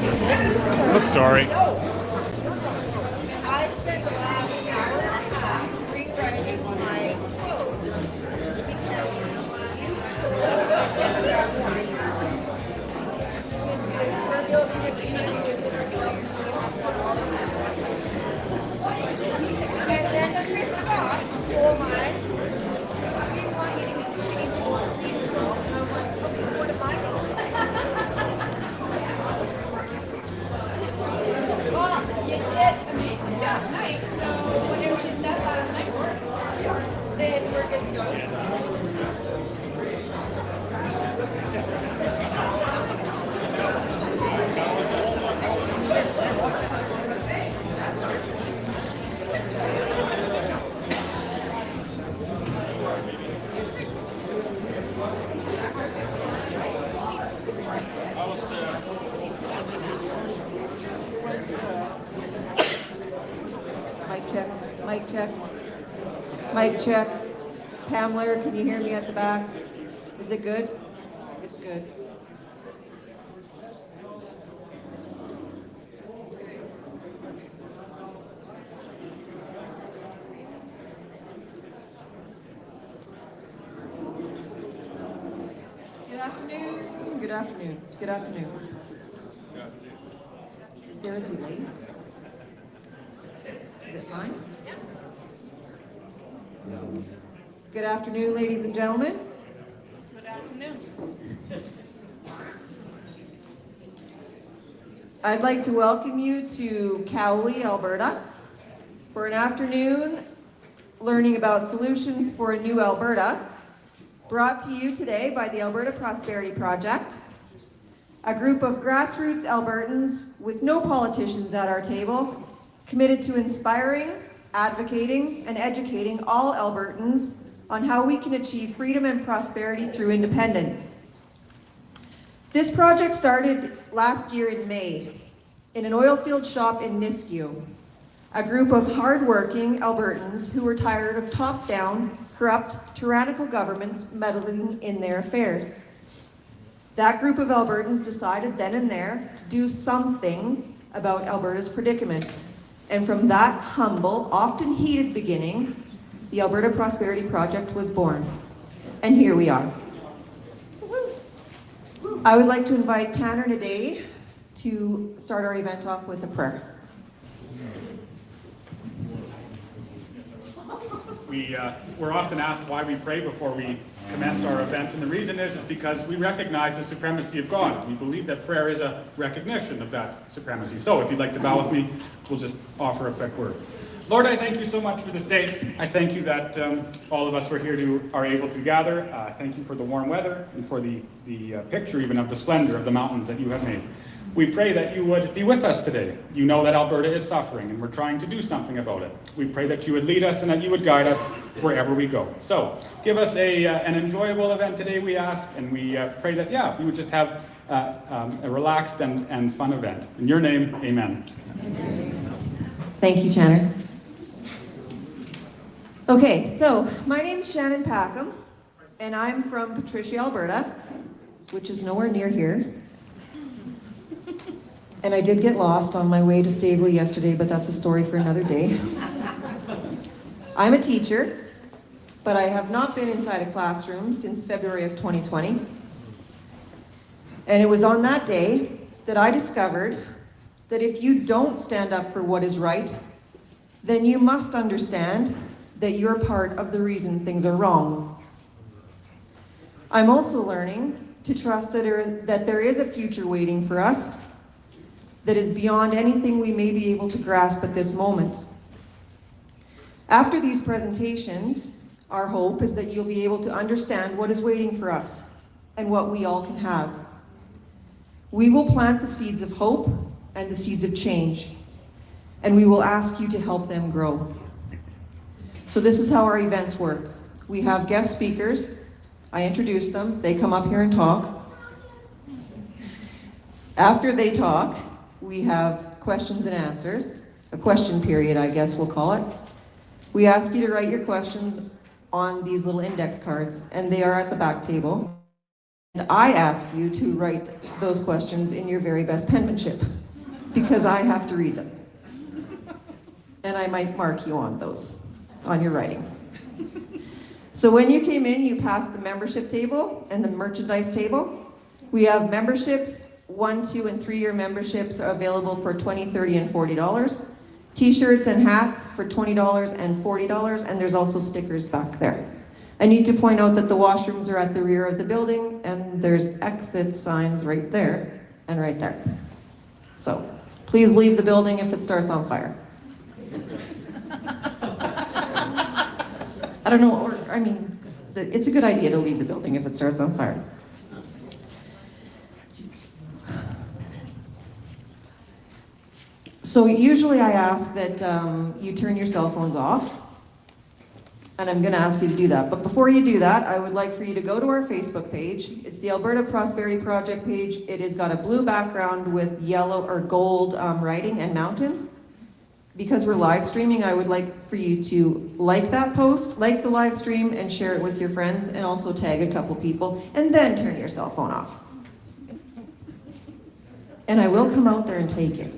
Oops, sorry. I spent the last hour and a half rewriting my clothes because you which is we're building a community with ourselves. And then Chris Scott stole mine. He wanted me to change one seasonal, and I'm like, okay, what am I going to say? Well, you did amazing last night, so whatever you said last night worked. Then we're good to go. Mic check, mic check, mic check. Pamela, can you hear me at the back? Is it good? It's good. Good afternoon, good afternoon, good afternoon. Is there a delay? Is it fine? Good afternoon, ladies and gentlemen. Good afternoon. I'd like to welcome you to Cowley, Alberta, for an afternoon learning about solutions for a new Alberta, brought to you today by the Alberta Prosperity Project, a group of grassroots Albertans with no politicians at our table, committed to inspiring, advocating, and educating all Albertans on how we can achieve freedom and prosperity through independence. This project started last year in May in an oilfield shop in Nisku, a group of hard-working Albertans who were tired of top-down, corrupt, tyrannical governments meddling in their affairs. That group of Albertans decided then and there to do something about Alberta's predicament. And from that humble, often heated beginning, the Alberta Prosperity Project was born. And here we are. I would like to invite Tanner Hnidey to start our event off with a prayer. We're often asked why we pray before we commence our events, and the reason is because we recognize the supremacy of God. We believe that prayer is a recognition of that supremacy. So if you'd like to bow with me, we'll just offer a quick word. Lord, I thank you so much for this day. I thank you that all of us who are able to gather. Thank you for the warm weather and for the picture even of the splendor of the mountains that you have made. We pray that you would be with us today. You know that Alberta is suffering and we're trying to do something about it. We pray that you would lead us and that you would guide us wherever we go. So give us an enjoyable event today, we ask, and we pray that, we would just have a relaxed and fun event. In your name, amen. Thank you, Tanner. Okay, so my name's Shannon Packham, and I'm from Patricia, Alberta, which is nowhere near here. And I did get lost on my way to Stavely yesterday, but that's a story for another day. I'm a teacher, but I have not been inside a classroom since February of 2020. And it was on that day that I discovered that if you don't stand up for what is right, then you must understand that you're part of the reason things are wrong. I'm also learning to trust that there is a future waiting for us that is beyond anything we may be able to grasp at this moment. After these presentations, our hope is that you'll be able to understand what is waiting for us and what we all can have. We will plant the seeds of hope and the seeds of change, and we will ask you to help them grow. So this is how our events work. We have guest speakers. I introduce them. They come up here and talk. After they talk, we have questions and answers, a question period, I guess we'll call it. We ask you to write your questions on these little index cards, and they are at the back table. And I ask you to write those questions in your very best penmanship, because I have to read them. And I might mark you on those, on your writing. So when you came in, you passed the membership table and the merchandise table. We have memberships, 1, 2, and 3-year memberships are available for $20, $30, and $40. T-shirts and hats for $20 and $40, and there's also stickers back there. I need to point out that the washrooms are at the rear of the building, and there's exit signs right there and right there. So please leave the building if it starts on fire. I don't know, it's a good idea to leave the building if it starts on fire. So usually I ask that you turn your cell phones off, and I'm going to ask you to do that. But before you do that, I would like for you to go to our Facebook page. It's the Alberta Prosperity Project page. It has got a blue background with yellow or gold writing and mountains. Because we're live streaming, I would like for you to like that post, like the live stream, and share it with your friends, and also tag a couple people, and then turn your cell phone off. And I will come out there and take it.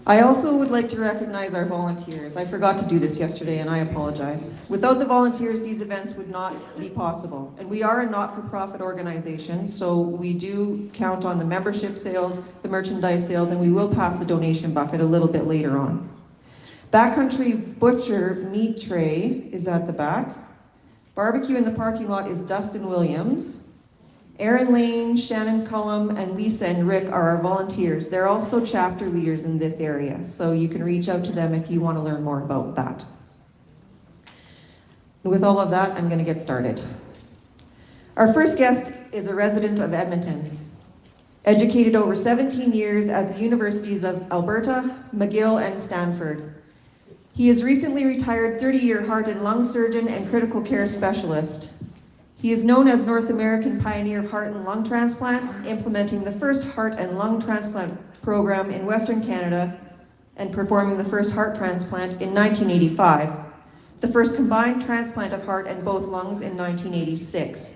I also would like to recognize our volunteers. I forgot to do this yesterday, and I apologize. Without the volunteers, these events would not be possible. And we are a not-for-profit organization, so we do count on the membership sales, the merchandise sales, and we will pass the donation bucket a little bit later on. Backcountry Butcher Meat Tray is at the back. Barbecue in the parking lot is Dustin Williams. Erin Lane, Shannon Cullum, and Lisa and Rick are our volunteers. They're also chapter leaders in this area, so you can reach out to them if you want to learn more about that. With all of that, I'm going to get started. Our first guest is a resident of Edmonton, educated over 17 years at the universities of Alberta, McGill, and Stanford. He is recently retired 30-year heart and lung surgeon and critical care specialist. He is known as North American pioneer of heart and lung transplants, implementing the first heart and lung transplant program in Western Canada and performing the first heart transplant in 1985, the first combined transplant of heart and both lungs in 1986.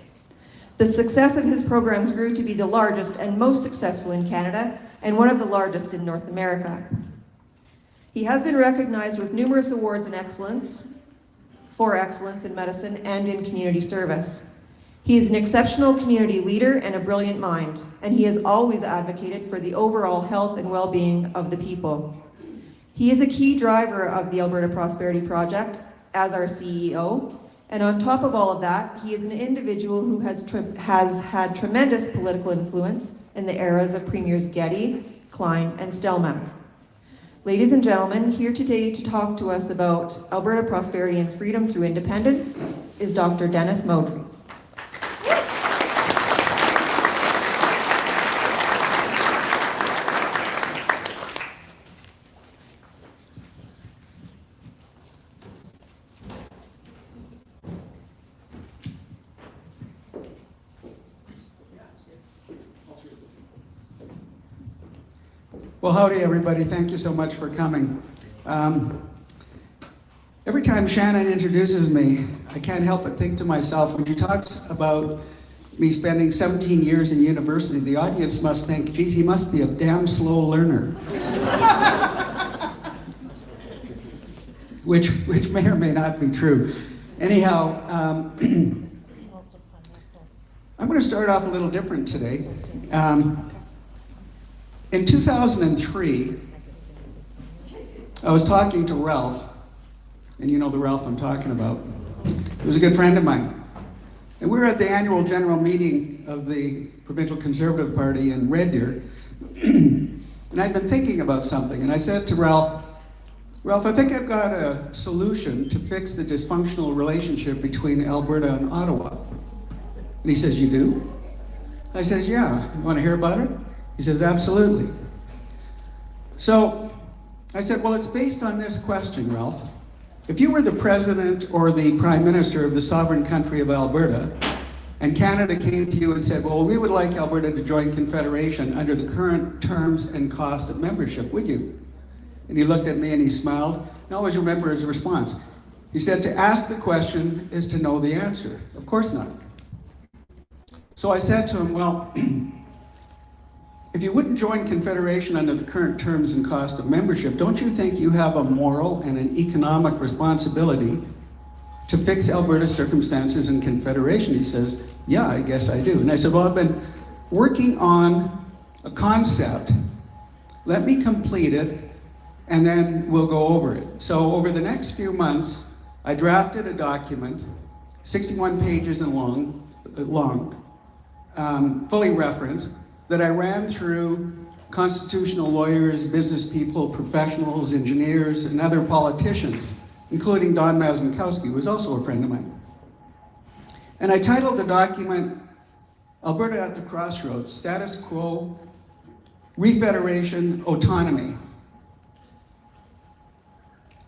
The success of his programs grew to be the largest and most successful in Canada and one of the largest in North America. He has been recognized with numerous awards in excellence, for excellence in medicine and in community service. He is an exceptional community leader and a brilliant mind, and he has always advocated for the overall health and well-being of the people. He is a key driver of the Alberta Prosperity Project as our CEO, and on top of all of that, he is an individual who has had tremendous political influence in the eras of Premiers Getty, Klein, and Stelmach. Ladies and gentlemen, here today to talk to us about Alberta prosperity and freedom through independence is Dr. Dennis Modry. Well, howdy everybody, thank you so much for coming. Every time Shannon introduces me, I can't help but think to myself, when she talks about me spending 17 years in university, the audience must think, geez, he must be a damn slow learner. which may or may not be true. Anyhow, I'm going to start off a little different today. In 2003, I was talking to Ralph, and you know the Ralph I'm talking about. He was a good friend of mine. And we were at the annual general meeting of the Provincial Conservative Party in Red Deer, and I'd been thinking about something, and I said to Ralph, I think I've got a solution to fix the dysfunctional relationship between Alberta and Ottawa. And he says, you do? I says, yeah, you want to hear about it? He says, absolutely. So I said, well, it's based on this question, Ralph. If you were the president or the prime minister of the sovereign country of Alberta, and Canada came to you and said, well, we would like Alberta to join Confederation under the current terms and cost of membership, would you? And he looked at me and he smiled. I always remember his response. He said, to ask the question is to know the answer. Of course not. So I said to him, well, if you wouldn't join Confederation under the current terms and cost of membership, don't you think you have a moral and an economic responsibility to fix Alberta's circumstances in Confederation? He says, yeah, I guess I do. And I said, well, I've been working on a concept. Let me complete it, and then we'll go over it. So over the next few months, I drafted a document, 61 pages and long, fully referenced, that I ran through constitutional lawyers, business people, professionals, engineers, and other politicians, including Don Mazankowski, who was also a friend of mine. And I titled the document, Alberta at the Crossroads, Status Quo, Refederation, Autonomy.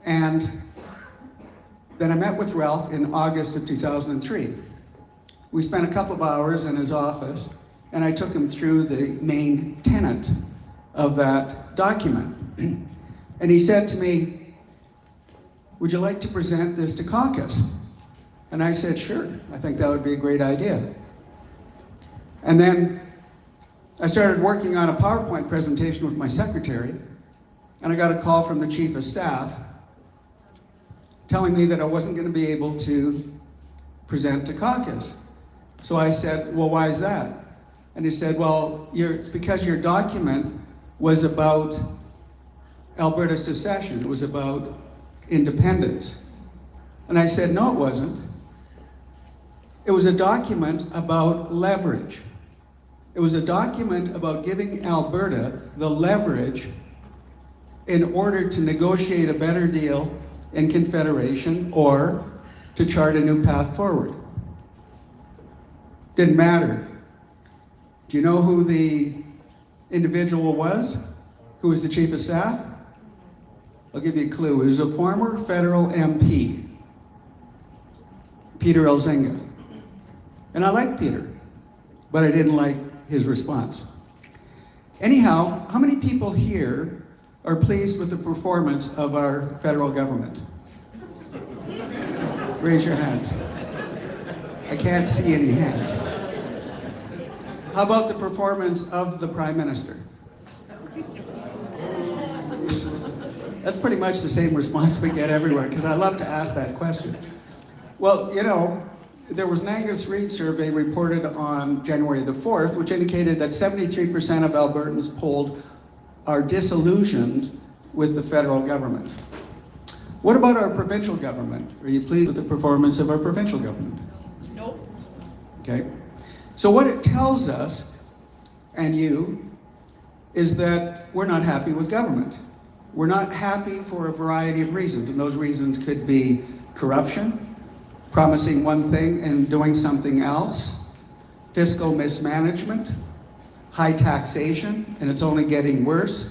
And then I met with Ralph in August of 2003. We spent a couple of hours in his office, and I took him through the main tenet of that document. And he said to me, would you like to present this to caucus? And I said, sure, I think that would be a great idea. And then I started working on a PowerPoint presentation with my secretary, and I got a call from the chief of staff telling me that I wasn't going to be able to present to caucus. So I said, well, why is that? And he said, well, it's because your document was about Alberta secession. It was about independence. And I said, no, it wasn't. It was a document about leverage. It was a document about giving Alberta the leverage in order to negotiate a better deal in Confederation or to chart a new path forward. Didn't matter. Do you know who the individual was? Who was the chief of staff? I'll give you a clue. He was a former federal MP, Peter Elzinga. And I liked Peter, but I didn't like his response. Anyhow, how many people here are pleased with the performance of our federal government? Raise your hands. I can't see any hands. How about the performance of the Prime Minister? That's pretty much the same response we get everywhere, because I love to ask that question. Well, you know, there was an Angus Reid survey reported on January the 4th, which indicated that 73% of Albertans polled are disillusioned with the federal government. What about our provincial government? Are you pleased with the performance of our provincial government? Nope. Okay. So what it tells us, and you, is that we're not happy with government. We're not happy for a variety of reasons, and those reasons could be corruption, promising one thing and doing something else, fiscal mismanagement, high taxation, and it's only getting worse,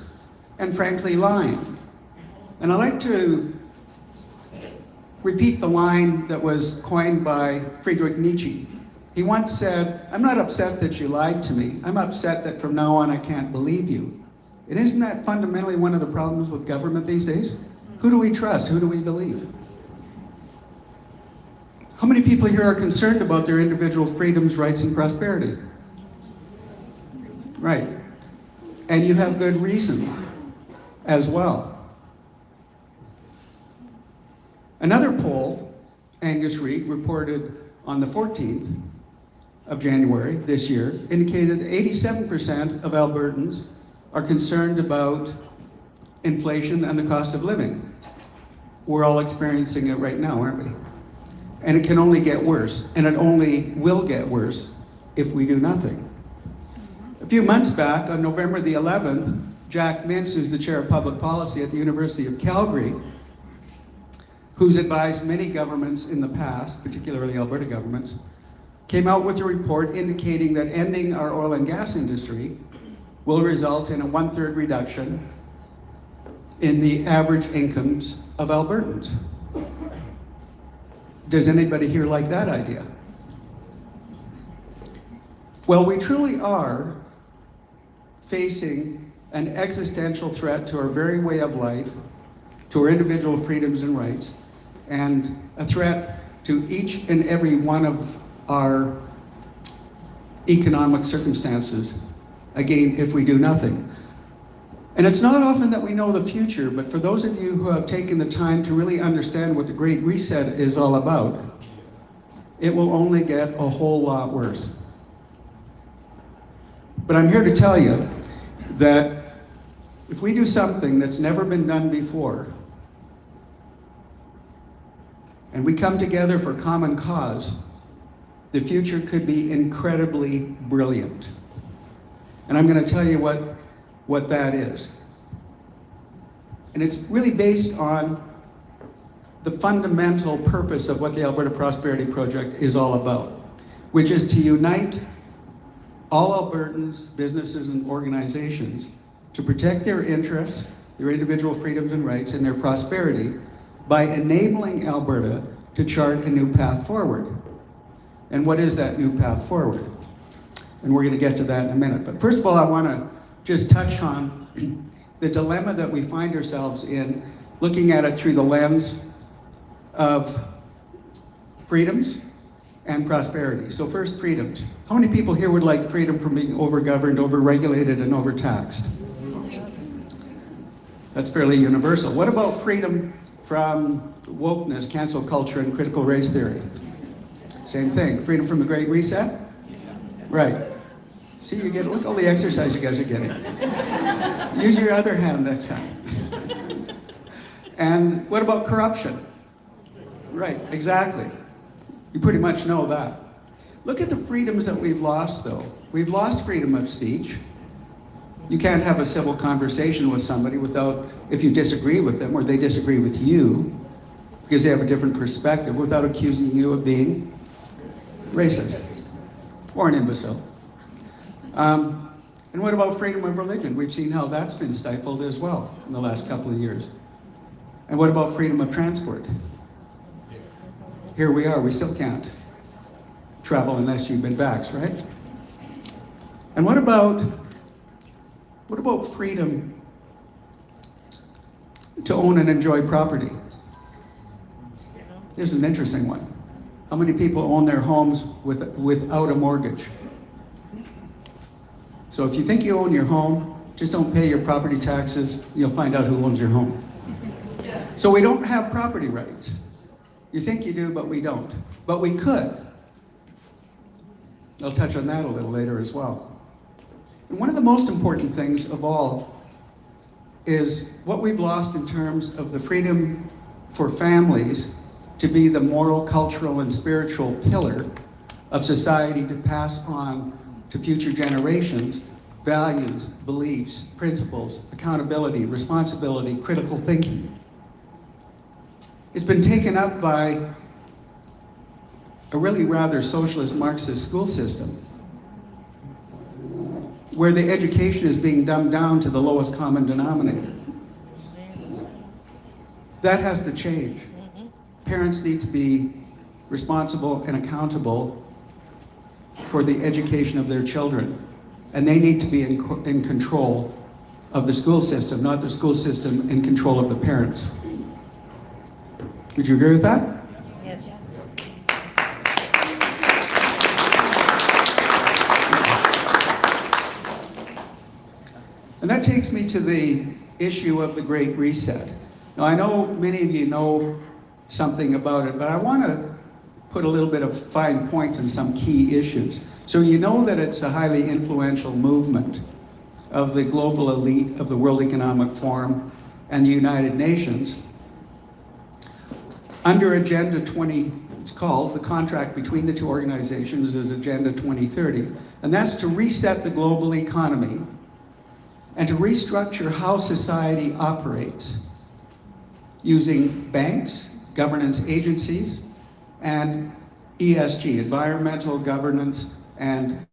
and frankly, lying. And I like to repeat the line that was coined by Friedrich Nietzsche. He once said, I'm not upset that you lied to me. I'm upset that from now on I can't believe you. And isn't that fundamentally one of the problems with government these days? Who do we trust? Who do we believe? How many people here are concerned about their individual freedoms, rights, and prosperity? Right. And you have good reason as well. Another poll, Angus Reid reported on the 14th of January this year, indicated that 87% of Albertans are concerned about inflation and the cost of living. We're all experiencing it right now, aren't we? And it can only get worse, and it only will get worse if we do nothing. A few months back, on November the 11th, Jack Mintz, who's the chair of public policy at the University of Calgary, who's advised many governments in the past, particularly Alberta governments, came out with a report indicating that ending our oil and gas industry will result in a 1/3 reduction in the average incomes of Albertans. Does anybody here like that idea? Well, we truly are facing an existential threat to our very way of life, to our individual freedoms and rights, and a threat to each and every one of our economic circumstances, again, if we do nothing. And it's not often that we know the future, but for those of you who have taken the time to really understand what the Great Reset is all about, it will only get a whole lot worse. But I'm here to tell you that if we do something that's never been done before, and we come together for common cause, the future could be incredibly brilliant. And I'm going to tell you what that is. And it's really based on the fundamental purpose of what the Alberta Prosperity Project is all about, which is to unite all Albertans, businesses, and organizations to protect their interests, their individual freedoms and rights, and their prosperity by enabling Alberta to chart a new path forward. And what is that new path forward? And we're going to get to that in a minute. But first of all, I want to just touch on the dilemma that we find ourselves in, looking at it through the lens of freedoms and prosperity. So first, freedoms. How many people here would like freedom from being overgoverned, overregulated, and overtaxed? That's fairly universal. What about freedom from wokeness, cancel culture, and critical race theory? Same thing. Freedom from the Great Reset? Right. See, you get, look at all the exercise you guys are getting. Use your other hand next time. And what about corruption? Right, exactly. You pretty much know that. Look at the freedoms that we've lost, though. We've lost freedom of speech. You can't have a civil conversation with somebody without, if you disagree with them or they disagree with you, because they have a different perspective, without accusing you of being racist or an imbecile. And what about freedom of religion? We've seen how that's been stifled as well in the last couple of years. And what about freedom of transport? Here we are, we still can't travel unless you've been vaxxed, right? And what about freedom to own and enjoy property? Here's an interesting one. How many people own their homes without a mortgage? So if you think you own your home, just don't pay your property taxes, you'll find out who owns your home. So we don't have property rights. You think you do, but we don't. But we could. I'll touch on that a little later as well. And one of the most important things of all is what we've lost in terms of the freedom for families to be the moral, cultural, and spiritual pillar of society to pass on to future generations values, beliefs, principles, accountability, responsibility, critical thinking. It's been taken up by a really rather socialist Marxist school system where the education is being dumbed down to the lowest common denominator. That has to change. Parents need to be responsible and accountable for the education of their children. And they need to be in control of the school system, not the school system in control of the parents. Would you agree with that? Yes. And that takes me to the issue of the Great Reset. Now, I know many of you know something about it, but I want to put a little bit of fine point on some key issues. So you know that it's a highly influential movement of the global elite of the World Economic Forum and the United Nations. Under Agenda 20, it's called, the contract between the two organizations is Agenda 2030, and that's to reset the global economy and to restructure how society operates using banks, governance agencies, and ESG, environmental governance and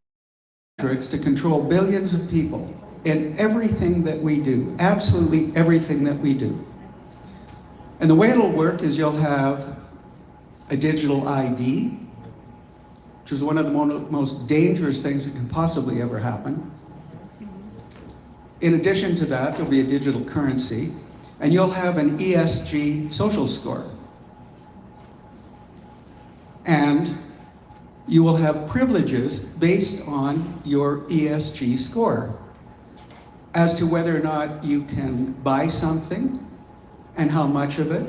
metrics, to control billions of people in everything that we do, absolutely everything that we do. And the way it'll work is you'll have a digital ID, which is one of the most dangerous things that can possibly ever happen. In addition to that, there'll be a digital currency, and you'll have an ESG social score. and you will have privileges based on your ESG score as to whether or not you can buy something and how much of it,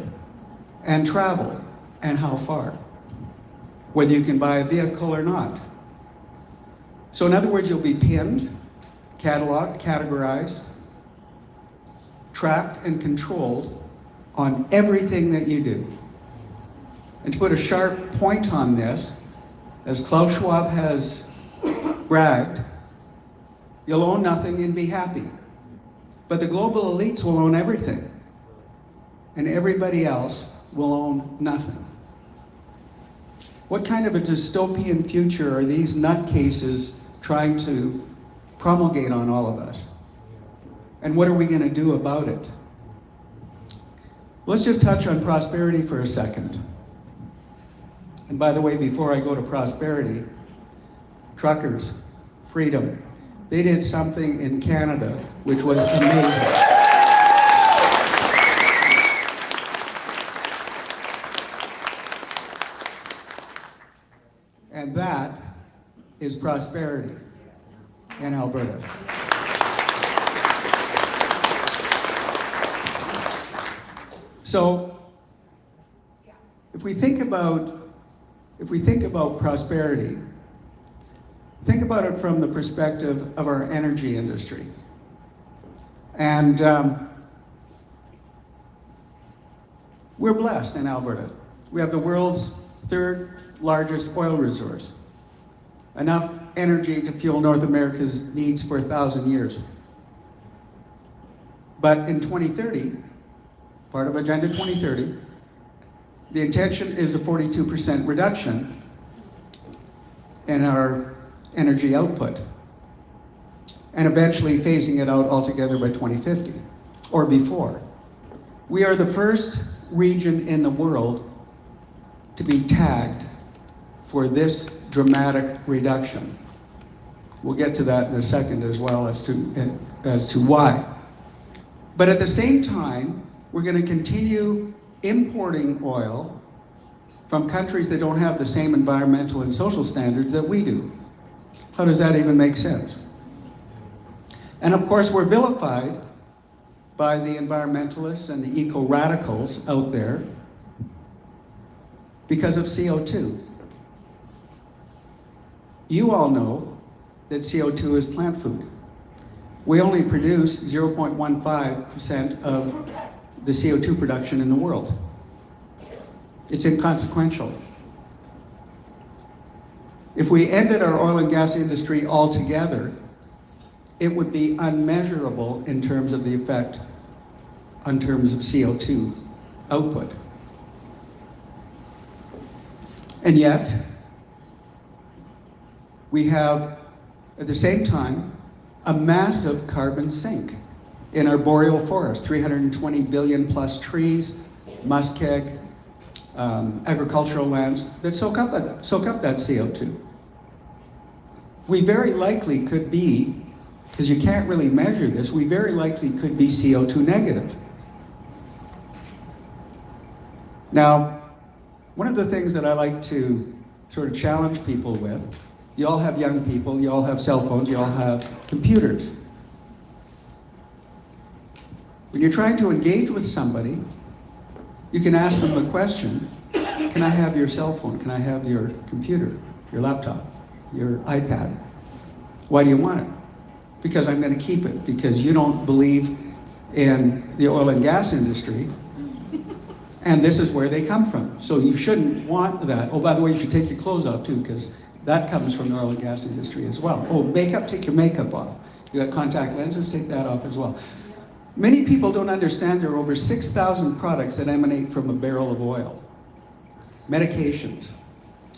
and travel and how far, whether you can buy a vehicle or not. So in other words, you'll be pinned, cataloged, categorized, tracked and controlled on everything that you do. And to put a sharp point on this, as Klaus Schwab has bragged, you'll own nothing and be happy. But the global elites will own everything, and everybody else will own nothing. What kind of a dystopian future are these nutcases trying to promulgate on all of us? And what are we going to do about it? Let's just touch on prosperity for a second. And by the way, before I go to prosperity, truckers, freedom, they did something in Canada which was amazing. And that is prosperity in Alberta. So, if we think about prosperity, think about it from the perspective of our energy industry. And we're blessed in Alberta. We have the world's third largest oil resource, enough energy to fuel North America's needs for 1,000 years. But in 2030, part of Agenda 2030, the intention is a 42% reduction in our energy output, and eventually phasing it out altogether by 2050, or before. We are the first region in the world to be tagged for this dramatic reduction. We'll get to that in a second as well as to why. But at the same time, we're going to continue importing oil from countries that don't have the same environmental and social standards that we do. How does that even make sense? And of course, we're vilified by the environmentalists and the eco-radicals out there because of CO2. You all know that CO2 is plant food. We only produce 0.15% of the CO2 production in the world. It's inconsequential. If we ended our oil and gas industry altogether, it would be unmeasurable in terms of the effect on terms of CO2 output. And yet, we have, at the same time, a massive carbon sink in our boreal forest, 320 billion plus trees, muskeg, agricultural lands that soak up that CO2. We very likely could be, because you can't really measure this, we very likely could be CO2 negative. Now, one of the things that I like to sort of challenge people with, you all have young people, you all have cell phones, you all have computers. When you're trying to engage with somebody, you can ask them the question, can I have your cell phone? Can I have your computer, your laptop, your iPad? Why do you want it? Because I'm going to keep it, because you don't believe in the oil and gas industry, and this is where they come from. So you shouldn't want that. Oh, by the way, you should take your clothes off too, because that comes from the oil and gas industry as well. Oh, makeup, take your makeup off. You got contact lenses, take that off as well. Many people don't understand there are over 6,000 products that emanate from a barrel of oil. Medications,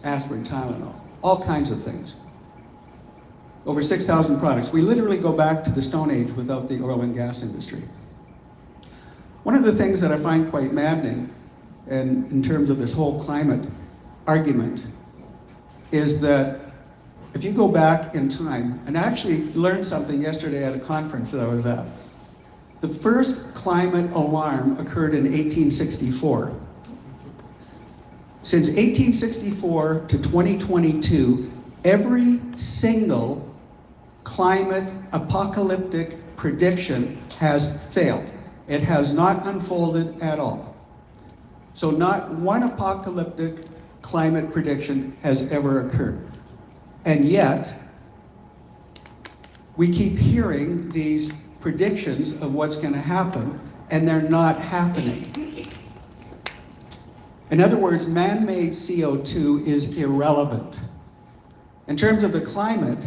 aspirin, Tylenol, all kinds of things. Over 6,000 products. We literally go back to the Stone Age without the oil and gas industry. One of the things that I find quite maddening, and in terms of this whole climate argument, is that if you go back in time, and I actually learned something yesterday at a conference that I was at. The first climate alarm occurred in 1864. Since 1864 to 2022, every single climate apocalyptic prediction has failed. It has not unfolded at all. So not one apocalyptic climate prediction has ever occurred. And yet, we keep hearing these predictions of what's going to happen, and they're not happening. In other words, man-made CO2 is irrelevant. In terms of the climate,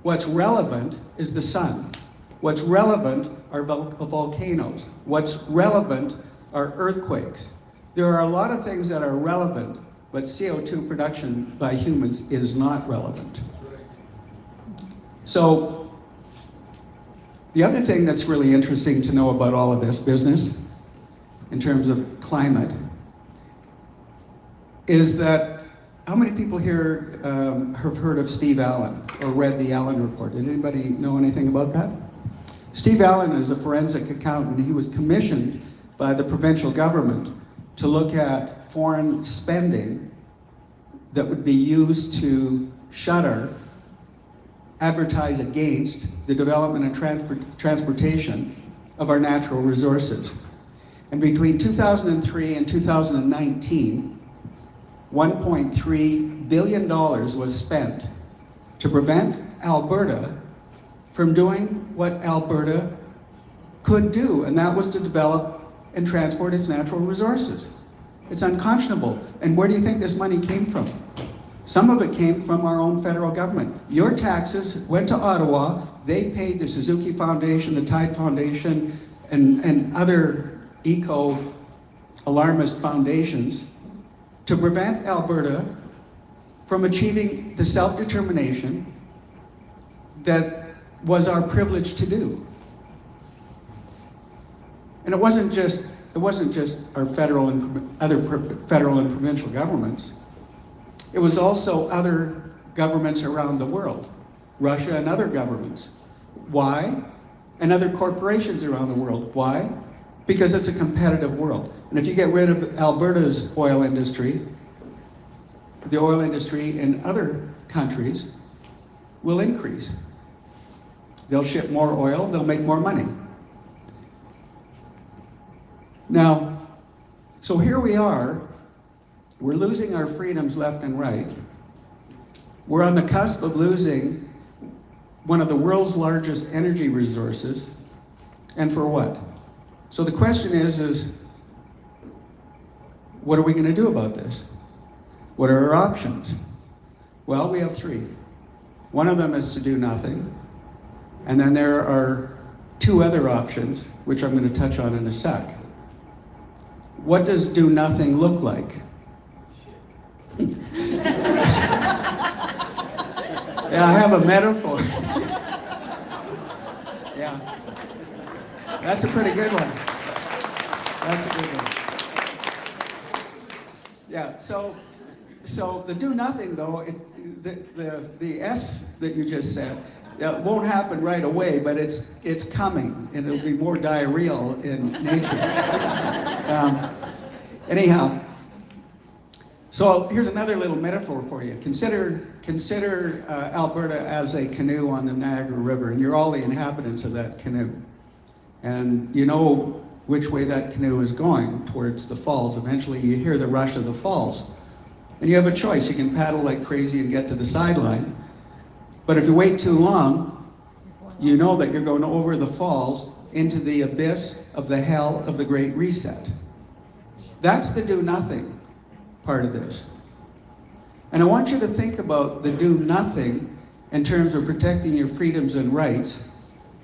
what's relevant is the sun. What's relevant are volcanoes. What's relevant are earthquakes. There are a lot of things that are relevant, but CO2 production by humans is not relevant. So, the other thing that's really interesting to know about all of this business, in terms of climate, is that how many people here have heard of Steve Allen or read the Allen Report? Did anybody know anything about that? Steve Allen is a forensic accountant. He was commissioned by the provincial government to look at foreign spending that would be used to shutter, advertise against the development and transportation of our natural resources. And between 2003 and 2019, $1.3 billion was spent to prevent Alberta from doing what Alberta could do, and that was to develop and transport its natural resources. It's unconscionable. And where do you think this money came from? Some of it came from our own federal government. Your taxes went to Ottawa. They paid the Suzuki Foundation, the Tide Foundation, and other eco-alarmist foundations to prevent Alberta from achieving the self-determination that was our privilege to do. And it wasn't just our federal and other federal and provincial governments. It was also other governments around the world, Russia and other governments. Why? And other corporations around the world. Why? Because it's a competitive world. And if you get rid of Alberta's oil industry, the oil industry in other countries will increase. They'll ship more oil, they'll make more money. Now, so here we are, we're losing our freedoms left and right. We're on the cusp of losing one of the world's largest energy resources, and for what? So the question is what are we going to do about this? What are our options? Well, we have three. One of them is to do nothing, and then there are two other options, which I'm going to touch on in a sec. What does do nothing look like? Yeah, I have a metaphor. Yeah. That's a pretty good one. That's a good one. Yeah, so the do nothing though, the S that you just said, won't happen right away, but it's coming, and it'll be more diarrheal in nature. Anyhow, so here's another little metaphor for you. Consider Alberta as a canoe on the Niagara River, and you're all the inhabitants of that canoe. And you know which way that canoe is going, towards the falls. Eventually you hear the rush of the falls. And you have a choice. You can paddle like crazy and get to the sideline. But if you wait too long, you know that you're going over the falls into the abyss of the hell of the Great Reset. That's the do nothing part of this. And I want you to think about the do nothing in terms of protecting your freedoms and rights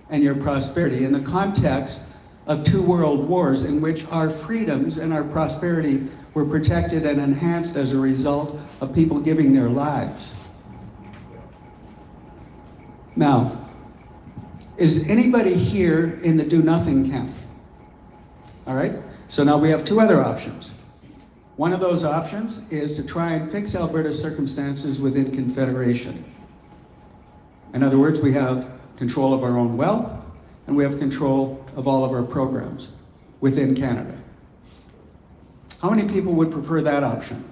and your prosperity in the context of two world wars in which our freedoms and our prosperity were protected and enhanced as a result of people giving their lives. Now, is anybody here in the do nothing camp? All right, so now we have two other options. One of those options is to try and fix Alberta's circumstances within Confederation. In other words, we have control of our own wealth, and we have control of all of our programs within Canada. How many people would prefer that option?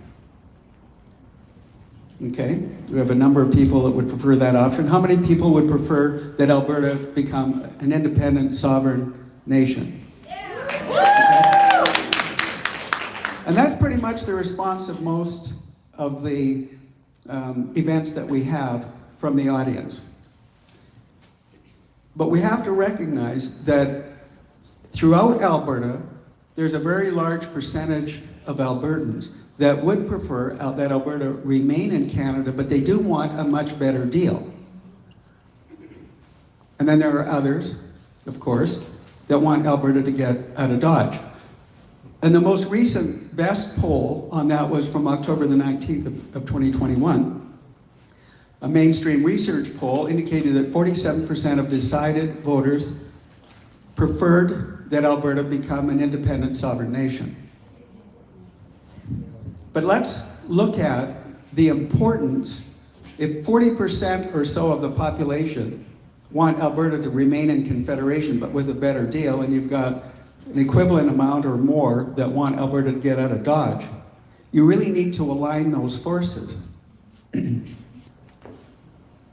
Okay, we have a number of people that would prefer that option. How many people would prefer that Alberta become an independent, sovereign nation? Okay. And that's pretty much the response of most of the events that we have from the audience. But we have to recognize that throughout Alberta, there's a very large percentage of Albertans that would prefer that Alberta remain in Canada, but they do want a much better deal. And then there are others, of course, that want Alberta to get out of Dodge. And the most recent best poll on that was from October the 19th of 2021. A mainstream research poll indicated that 47% of decided voters preferred that Alberta become an independent sovereign nation. But let's look at the importance. If 40% or so of the population want Alberta to remain in Confederation but with a better deal, and you've got an equivalent amount or more that want Alberta to get out of Dodge, you really need to align those forces.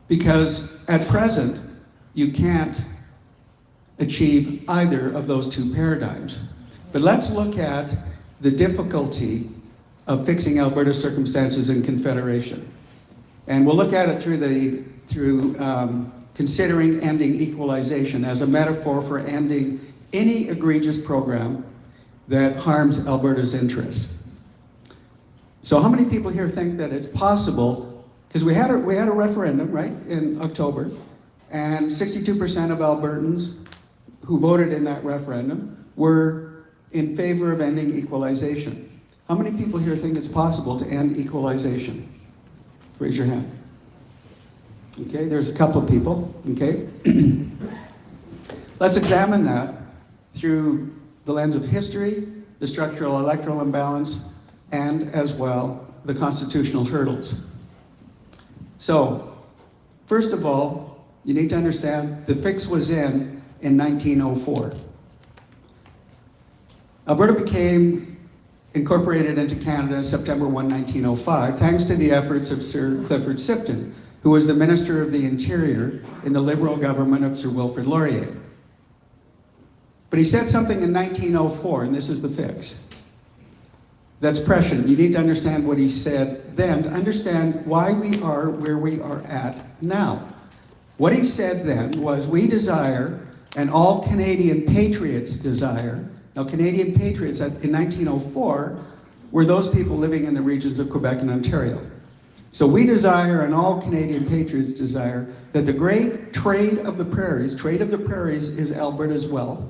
Because at present, you can't achieve either of those two paradigms. But let's look at the difficulty of fixing Alberta's circumstances in Confederation. And we'll look at it through considering ending equalization as a metaphor for ending any egregious program that harms Alberta's interests. So how many people here think that it's possible, because we had a referendum, right, in October, and 62% of Albertans who voted in that referendum were in favor of ending equalization. How many people here think it's possible to end equalization? Raise your hand. Okay, there's a couple of people, okay? Let's examine that through the lens of history, the structural electoral imbalance, and as well, the constitutional hurdles. So, first of all, you need to understand the fix was in 1904. Alberta became incorporated into Canada September 1, 1905, thanks to the efforts of Sir Clifford Sifton, who was the Minister of the Interior in the Liberal government of Sir Wilfrid Laurier. But he said something in 1904, and this is the fix. That's prescient. You need to understand what he said then to understand why we are where we are at now. What he said then was, we desire, and all Canadian patriots desire. Now, Canadian patriots in 1904 were those people living in the regions of Quebec and Ontario. So we desire, and all Canadian patriots desire, that the great trade of the prairies is Alberta's wealth,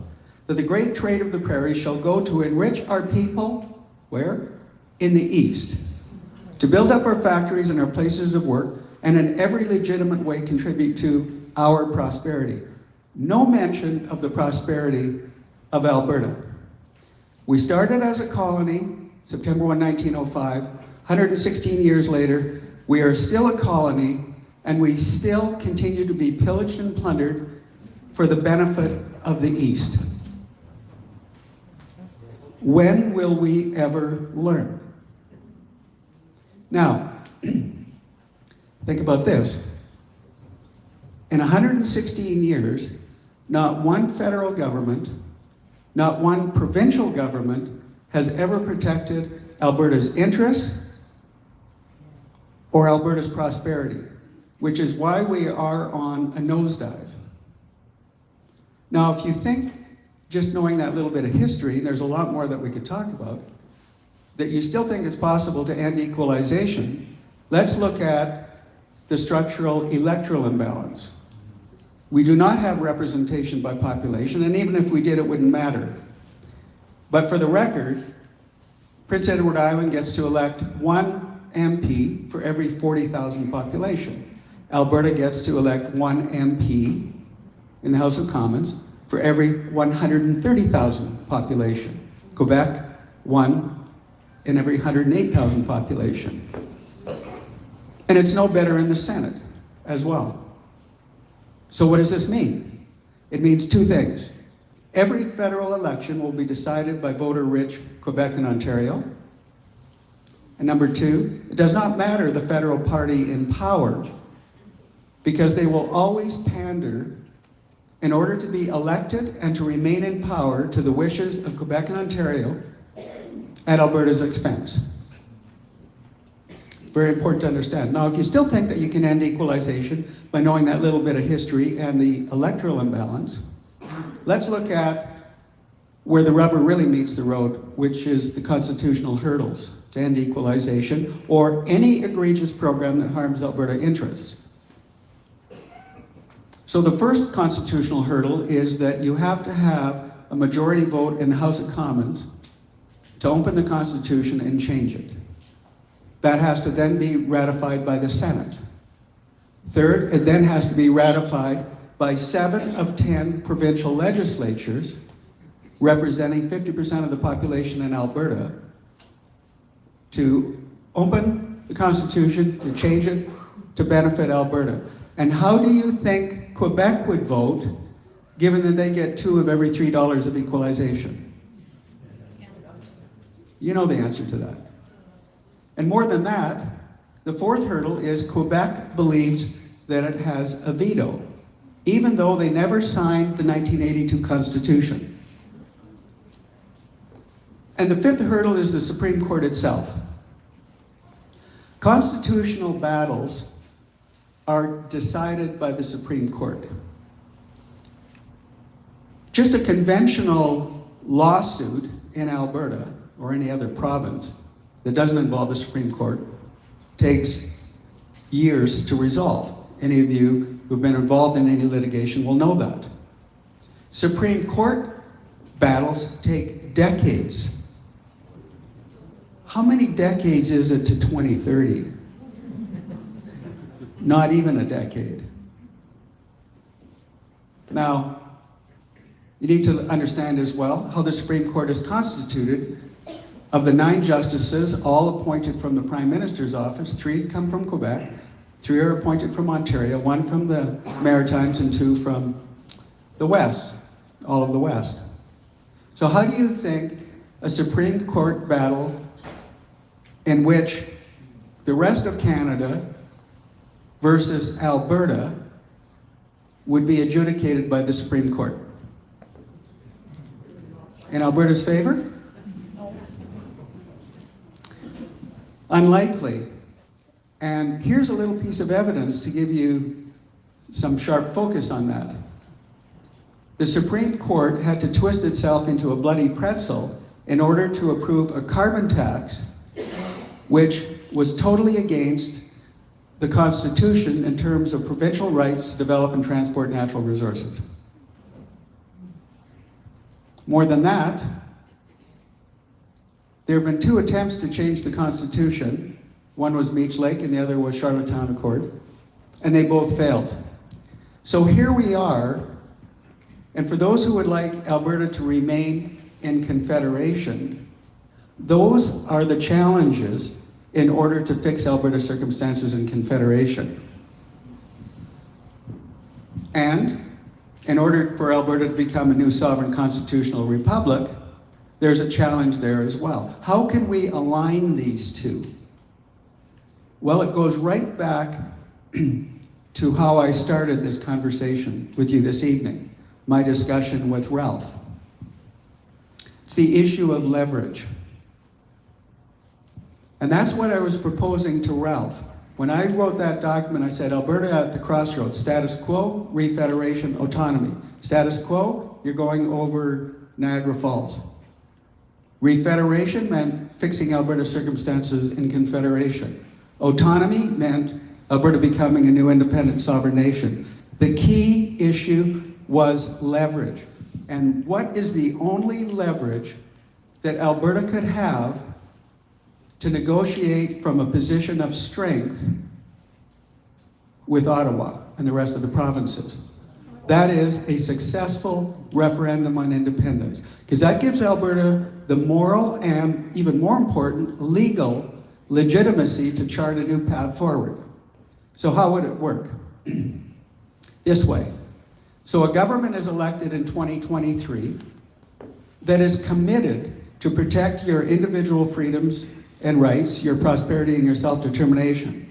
that the great trade of the prairies shall go to enrich our people, where? In the East. To build up our factories and our places of work, and in every legitimate way contribute to our prosperity. No mention of the prosperity of Alberta. We started as a colony, September 1, 1905. 116 years later, we are still a colony, and we still continue to be pillaged and plundered for the benefit of the East. When will we ever learn? Now, think about this. In 116 years, not one federal government, not one provincial government has ever protected Alberta's interests or Alberta's prosperity, which is why we are on a nosedive. Now, if you think, just knowing that little bit of history, there's a lot more that we could talk about, that you still think it's possible to end equalization, let's look at the structural electoral imbalance. We do not have representation by population, and even if we did, it wouldn't matter. But for the record, Prince Edward Island gets to elect one MP for every 40,000 population. Alberta gets to elect one MP in the House of Commons for every 130,000 population. Quebec, one in every 108,000 population. And it's no better in the Senate as well. So what does this mean? It means two things. Every federal election will be decided by voter-rich Quebec and Ontario. And number two, it does not matter the federal party in power, because they will always pander in order to be elected and to remain in power to the wishes of Quebec and Ontario at Alberta's expense. Very important to understand. Now, if you still think that you can end equalization by knowing that little bit of history and the electoral imbalance, let's look at where the rubber really meets the road, which is the constitutional hurdles to end equalization or any egregious program that harms Alberta interests. So the first constitutional hurdle is that you have to have a majority vote in the House of Commons to open the Constitution and change it. That has to then be ratified by the Senate. Third, it then has to be ratified by 7 of 10 provincial legislatures representing 50% of the population in Alberta to open the Constitution, to change it, to benefit Alberta. And how do you think Quebec would vote, given that they get 2 of every $3 of equalization? You know the answer to that. And more than that, the fourth hurdle is Quebec believes that it has a veto, even though they never signed the 1982 Constitution. And the fifth hurdle is the Supreme Court itself. Constitutional battles are decided by the Supreme Court. Just a conventional lawsuit in Alberta or any other province that doesn't involve the Supreme Court takes years to resolve. Any of you who've been involved in any litigation will know that. Supreme Court battles take decades. How many decades is it to 2030? Not even a decade. Now, you need to understand as well how the Supreme Court is constituted. Of the 9 justices, all appointed from the Prime Minister's office, 3 come from Quebec, 3 are appointed from Ontario, 1 from the Maritimes, and 2 from the West, all of the West. So how do you think a Supreme Court battle in which the rest of Canada versus Alberta would be adjudicated by the Supreme Court? In Alberta's favor? Unlikely. And here's a little piece of evidence to give you some sharp focus on that. The Supreme Court had to twist itself into a bloody pretzel in order to approve a carbon tax which was totally against the Constitution in terms of provincial rights to develop and transport natural resources. More than that, there have been 2 attempts to change the Constitution. One was Meech Lake and the other was Charlottetown Accord, and they both failed. So here we are, and for those who would like Alberta to remain in Confederation, those are the challenges in order to fix Alberta's circumstances in Confederation. And in order for Alberta to become a new sovereign constitutional republic, there's a challenge there as well. How can we align these 2? Well, it goes right back to how I started this conversation with you this evening, my discussion with Ralph. It's the issue of leverage. And that's what I was proposing to Ralph. When I wrote that document, I said, Alberta at the crossroads, status quo, refederation, autonomy. Status quo, you're going over Niagara Falls. Refederation meant fixing Alberta's circumstances in Confederation. Autonomy meant Alberta becoming a new independent sovereign nation. The key issue was leverage. And what is the only leverage that Alberta could have to negotiate from a position of strength with Ottawa and the rest of the provinces? That is a successful referendum on independence, because that gives Alberta the moral and, even more important, legal legitimacy to chart a new path forward. So how would it work? This way. So a government is elected in 2023 that is committed to protect your individual freedoms and rights, your prosperity and your self-determination.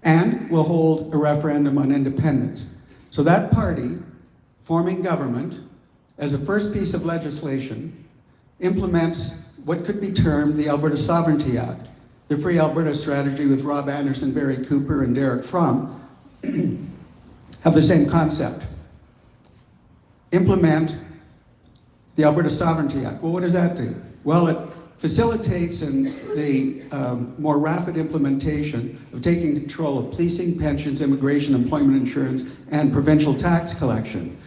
And will hold a referendum on independence. So that party, forming government, as a first piece of legislation, implements what could be termed the Alberta Sovereignty Act, the Free Alberta Strategy with Rob Anderson, Barry Cooper, and Derek Fromm have the same concept. Implement the Alberta Sovereignty Act. Well, what does that do? Well, it facilitates the more rapid implementation of taking control of policing, pensions, immigration, employment insurance, and provincial tax collection.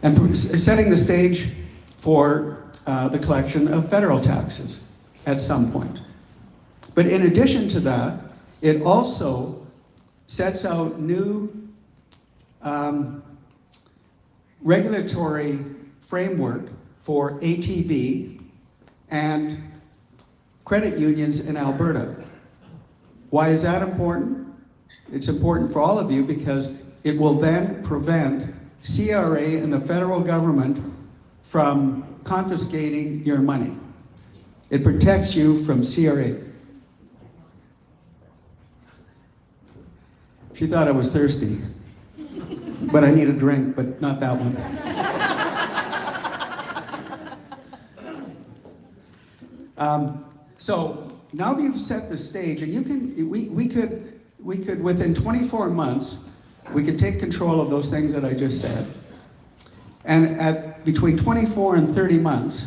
And setting the stage for the collection of federal taxes at some point. But in addition to that, it also sets out new regulatory framework for ATB and credit unions in Alberta. Why is that important? It's important for all of you because it will then prevent CRA and the federal government from confiscating your money. It protects you from CRA. She thought I was thirsty, but I need a drink, but not that one. So now that you've set the stage, and we could within 24 months, we could take control of those things that I just said. And at between 24 and 30 months,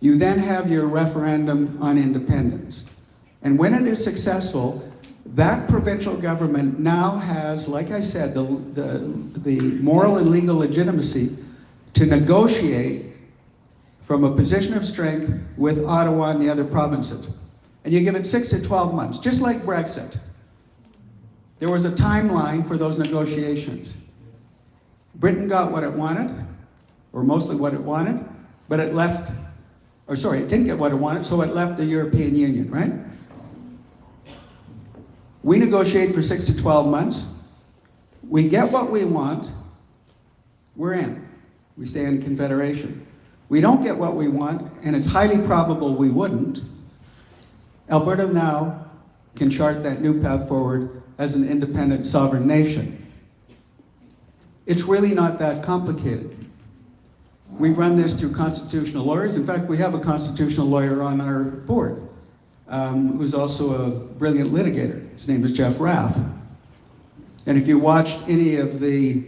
you then have your referendum on independence. And when it is successful, that provincial government now has, like I said, the moral and legal legitimacy to negotiate from a position of strength with Ottawa and the other provinces. And you give it 6 to 12 months, just like Brexit. There was a timeline for those negotiations. Britain got what it wanted, or mostly what it wanted, but it left, or sorry, it didn't get what it wanted, so it left the European Union, right? We negotiate for 6 to 12 months. We get what we want, we're in. We stay in Confederation. We don't get what we want, and it's highly probable we wouldn't. Alberta now can chart that new path forward as an independent sovereign nation. It's really not that complicated. We've run this through constitutional lawyers. In fact, we have a constitutional lawyer on our board who's also a brilliant litigator. His name is Jeff Rath. And if you watched any of the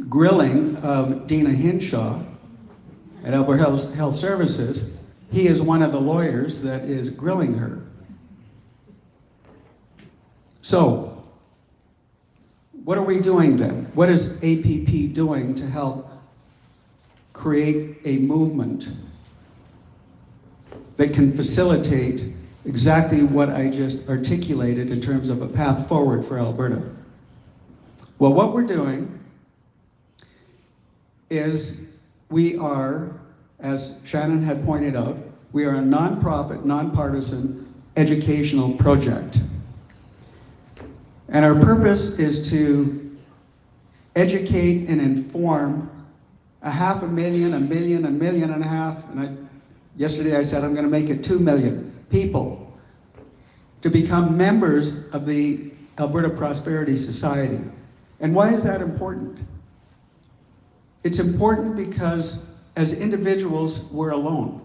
grilling of Dina Hinshaw at Alberta Health Services, he is one of the lawyers that is grilling her. So, what are we doing then? What is APP doing to help create a movement that can facilitate exactly what I just articulated in terms of a path forward for Alberta? Well, what we're doing is we are, as Shannon had pointed out, we are a nonprofit, nonpartisan educational project. And our purpose is to educate and inform 500,000, 1 million, 1.5 million, and yesterday I said I'm going to make it 2 million people to become members of the Alberta Prosperity Society. And why is that important? It's important because as individuals, we're alone.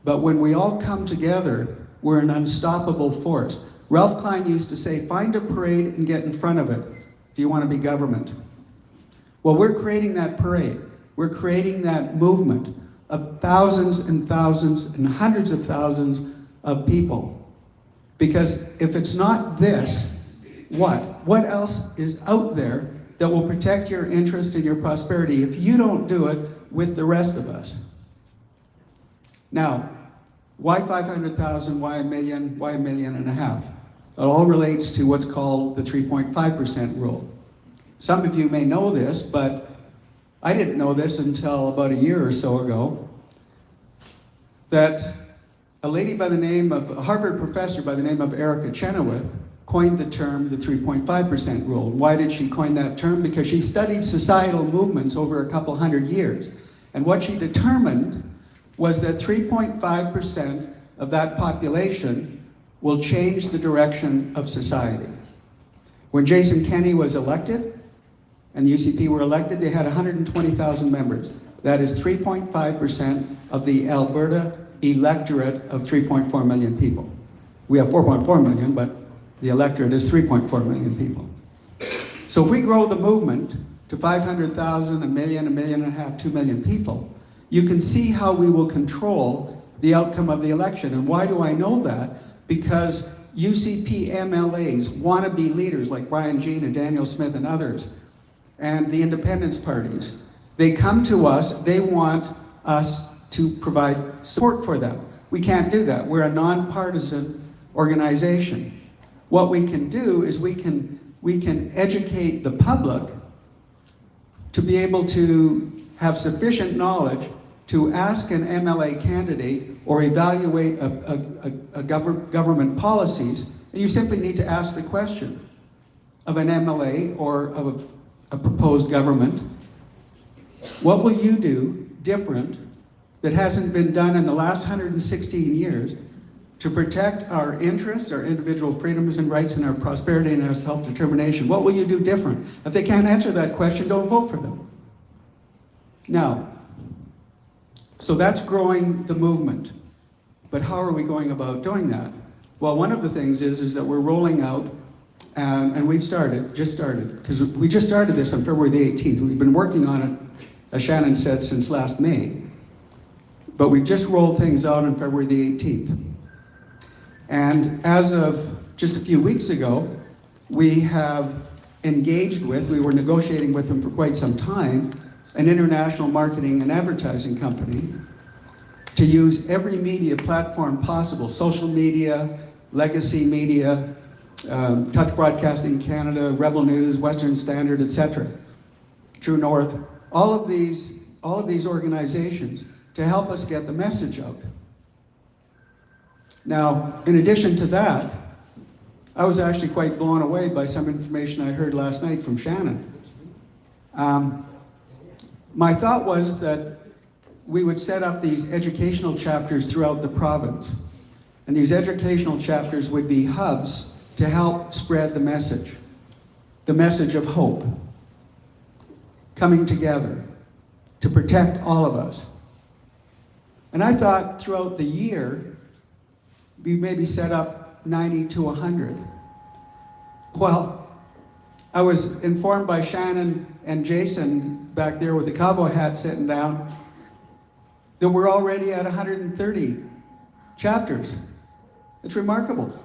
But when we all come together, we're an unstoppable force. Ralph Klein used to say, find a parade and get in front of it if you want to be government. Well, we're creating that parade. We're creating that movement of thousands and thousands and hundreds of thousands of people. Because if it's not this, what? What else is out there that will protect your interest and your prosperity if you don't do it with the rest of us? Now, why 500,000? Why 1 million? Why 1.5 million? It all relates to what's called the 3.5% rule. Some of you may know this, but I didn't know this until about a year or so ago, that a lady by the name of, a Harvard professor by the name of Erica Chenoweth coined the term the 3.5% rule. Why did she coin that term? Because she studied societal movements over a couple hundred years. And what she determined was that 3.5% of that population will change the direction of society. When Jason Kenney was elected, and the UCP were elected, they had 120,000 members. That is 3.5% of the Alberta electorate of 3.4 million people. We have 4.4 million, but the electorate is 3.4 million people. So if we grow the movement to 500,000, a million, 1.5 million, 2 million people, you can see how we will control the outcome of the election. And why do I know that? Because UCP MLAs, wannabe leaders like Brian Jean and Daniel Smith and others, and the independence parties, they come to us, they want us to provide support for them. We can't do that. We're a nonpartisan organization. What we can do is we can educate the public to be able to have sufficient knowledge to ask an MLA candidate or evaluate government policies. And you simply need to ask the question of an MLA or of a proposed government, what will you do different that hasn't been done in the last 116 years to protect our interests, our individual freedoms and rights, and our prosperity and our self-determination? What will you do different? If they can't answer that question, don't vote for them. Now, so that's growing the movement. But how are we going about doing that? Well, one of the things is that we're rolling out, and we've just started, because we just started this on February the 18th. We've been working on it, as Shannon said, since last May. But we've just rolled things out on February the 18th. And as of just a few weeks ago, we have engaged with, we were negotiating with them for quite some time, an international marketing and advertising company to use every media platform possible, social media, legacy media, Touch Broadcasting Canada, Rebel News, Western Standard, etc., True North, all of these organizations to help us get the message out. Now, in addition to that, I was actually quite blown away by some information I heard last night from Shannon. My thought was that we would set up these educational chapters throughout the province. And these educational chapters would be hubs to help spread the message of hope, coming together to protect all of us. And I thought throughout the year, we maybe set up 90 to 100. Well, I was informed by Shannon and Jason back there with the cowboy hat sitting down that we're already at 130 chapters. It's remarkable.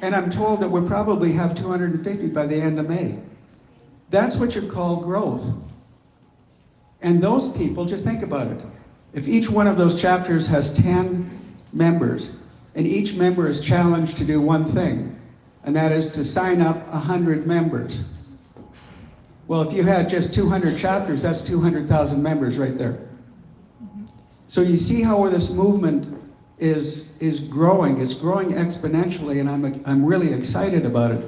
And I'm told that we'll probably have 250 by the end of May. That's what you call growth. And those people, just think about it. If each one of those chapters has 10 members, and each member is challenged to do one thing, and that is to sign up 100 members. Well, if you had just 200 chapters, that's 200,000 members right there. So you see how this movement is growing. It's growing exponentially, and I'm really excited about it,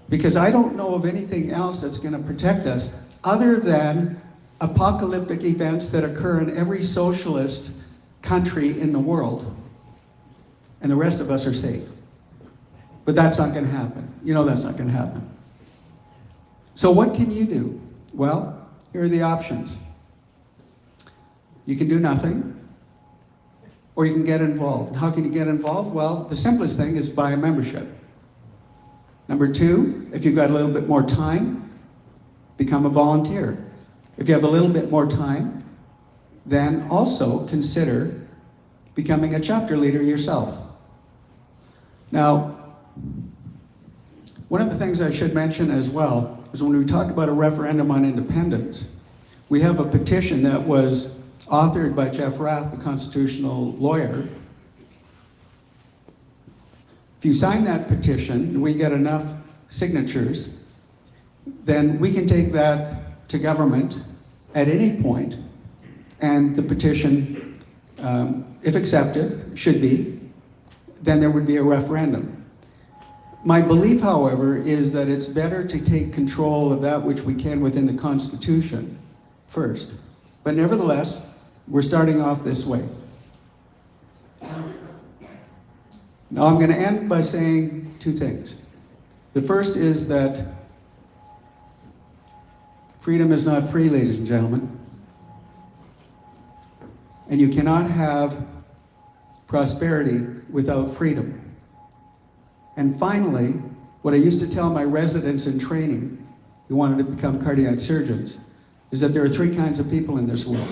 because I don't know of anything else that's going to protect us other than apocalyptic events that occur in every socialist country in the world, and the rest of us are safe. But that's not going to happen. You know that's not going to happen. So what can you do? Well, here are the options. You can do nothing, or you can get involved. How can you get involved? Well, the simplest thing is buy a membership. Number two, if you've got a little bit more time, become a volunteer. If you have a little bit more time, then also consider becoming a chapter leader yourself. Now, one of the things I should mention as well is when we talk about a referendum on independence, we have a petition that was authored by Jeff Rath, the constitutional lawyer. If you sign that petition and we get enough signatures, then we can take that to government at any point, and the petition, if accepted, should be, then there would be a referendum. My belief, however, is that it's better to take control of that which we can within the Constitution first. But nevertheless, we're starting off this way. Now I'm going to end by saying two things. The first is that freedom is not free, ladies and gentlemen. And you cannot have prosperity without freedom. And finally, what I used to tell my residents in training who wanted to become cardiac surgeons is that there are three kinds of people in this world.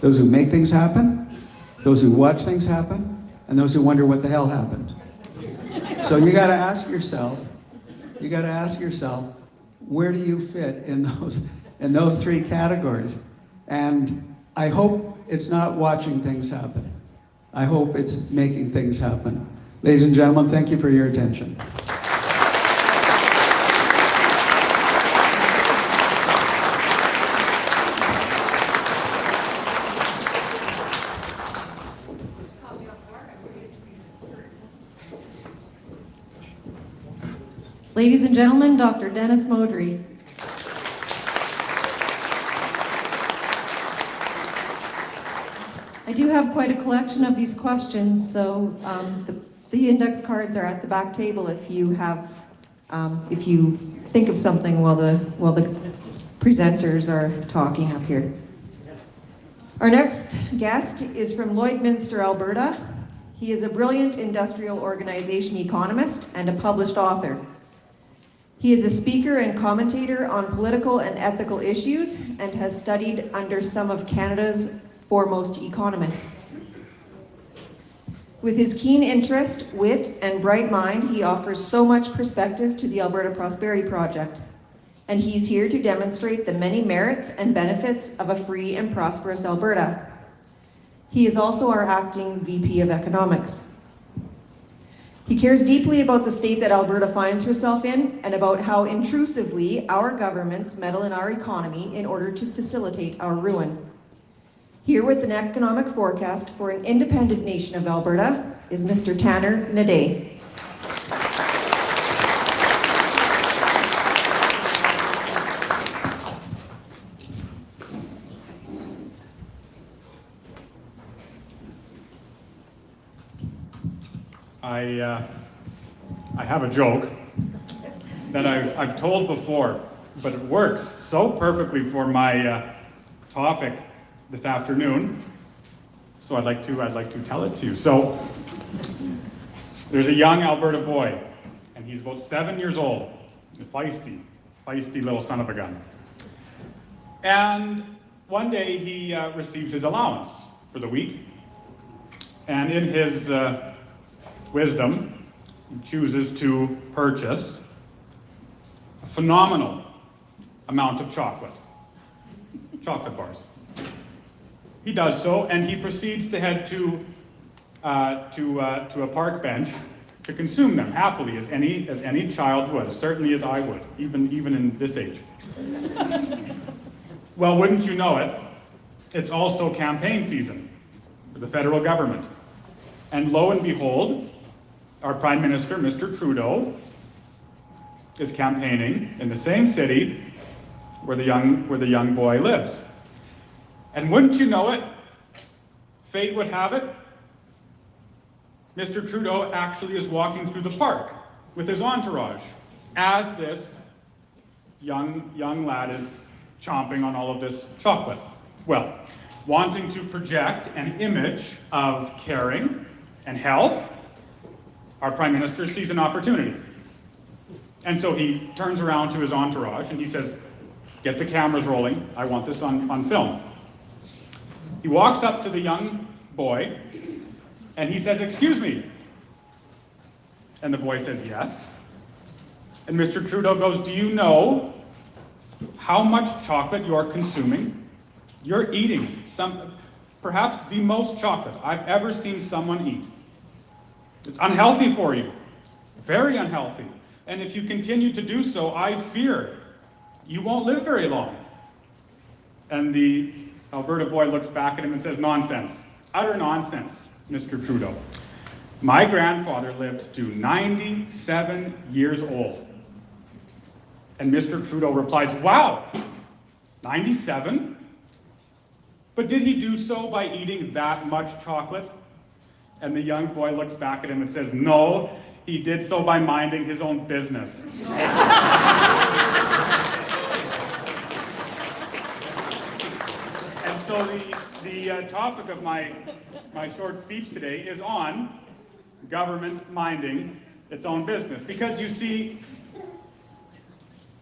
Those who make things happen, those who watch things happen, and those who wonder what the hell happened. So you gotta ask yourself, where do you fit in those three categories? And I hope it's not watching things happen. I hope it's making things happen. Ladies and gentlemen, thank you for your attention. Ladies and gentlemen, Dr. Dennis Modry. I do have quite a collection of these questions, so the index cards are at the back table if you think of something while the presenters are talking up here. Our next guest is from Lloydminster, Alberta. He is a brilliant industrial organization economist and a published author. He is a speaker and commentator on political and ethical issues and has studied under some of Canada's foremost economists. With his keen interest, wit, and bright mind, he offers so much perspective to the Alberta Prosperity Project, and he's here to demonstrate the many merits and benefits of a free and prosperous Alberta. He is also our acting VP of Economics. He cares deeply about the state that Alberta finds herself in and about how intrusively our governments meddle in our economy in order to facilitate our ruin. Here with an economic forecast for an independent nation of Alberta is Mr. Tanner Hnidey. I have a joke that I've told before, but it works so perfectly for my topic this afternoon. So I'd like to tell it to you. So there's a young Alberta boy, and he's about 7 years old, a feisty little son of a gun. And one day he receives his allowance for the week, and in his wisdom, he chooses to purchase a phenomenal amount of chocolate bars. He does so, and he proceeds to head to a park bench to consume them happily, as any child would, certainly as I would, even in this age. Well, wouldn't you know it, it's also campaign season for the federal government. And lo and behold, our Prime Minister, Mr. Trudeau, is campaigning in the same city where the young boy lives. And wouldn't you know it, fate would have it, Mr. Trudeau actually is walking through the park with his entourage as this young lad is chomping on all of this chocolate. Well, wanting to project an image of caring and health, our Prime Minister sees an opportunity. And so he turns around to his entourage and he says, "Get the cameras rolling, I want this on film." He walks up to the young boy and he says, "Excuse me." And the boy says, "Yes." And Mr. Trudeau goes, "Do you know how much chocolate you are consuming? You're eating perhaps the most chocolate I've ever seen someone eat. It's unhealthy for you, very unhealthy. And if you continue to do so, I fear you won't live very long." And the Alberta boy looks back at him and says, "Nonsense, utter nonsense, Mr. Trudeau. My grandfather lived to 97 years old. And Mr. Trudeau replies, wow, 97? But did he do so by eating that much chocolate? And the young boy looks back at him and says, no, he did so by minding his own business. And so the topic of my short speech today is on government minding its own business. Because you see,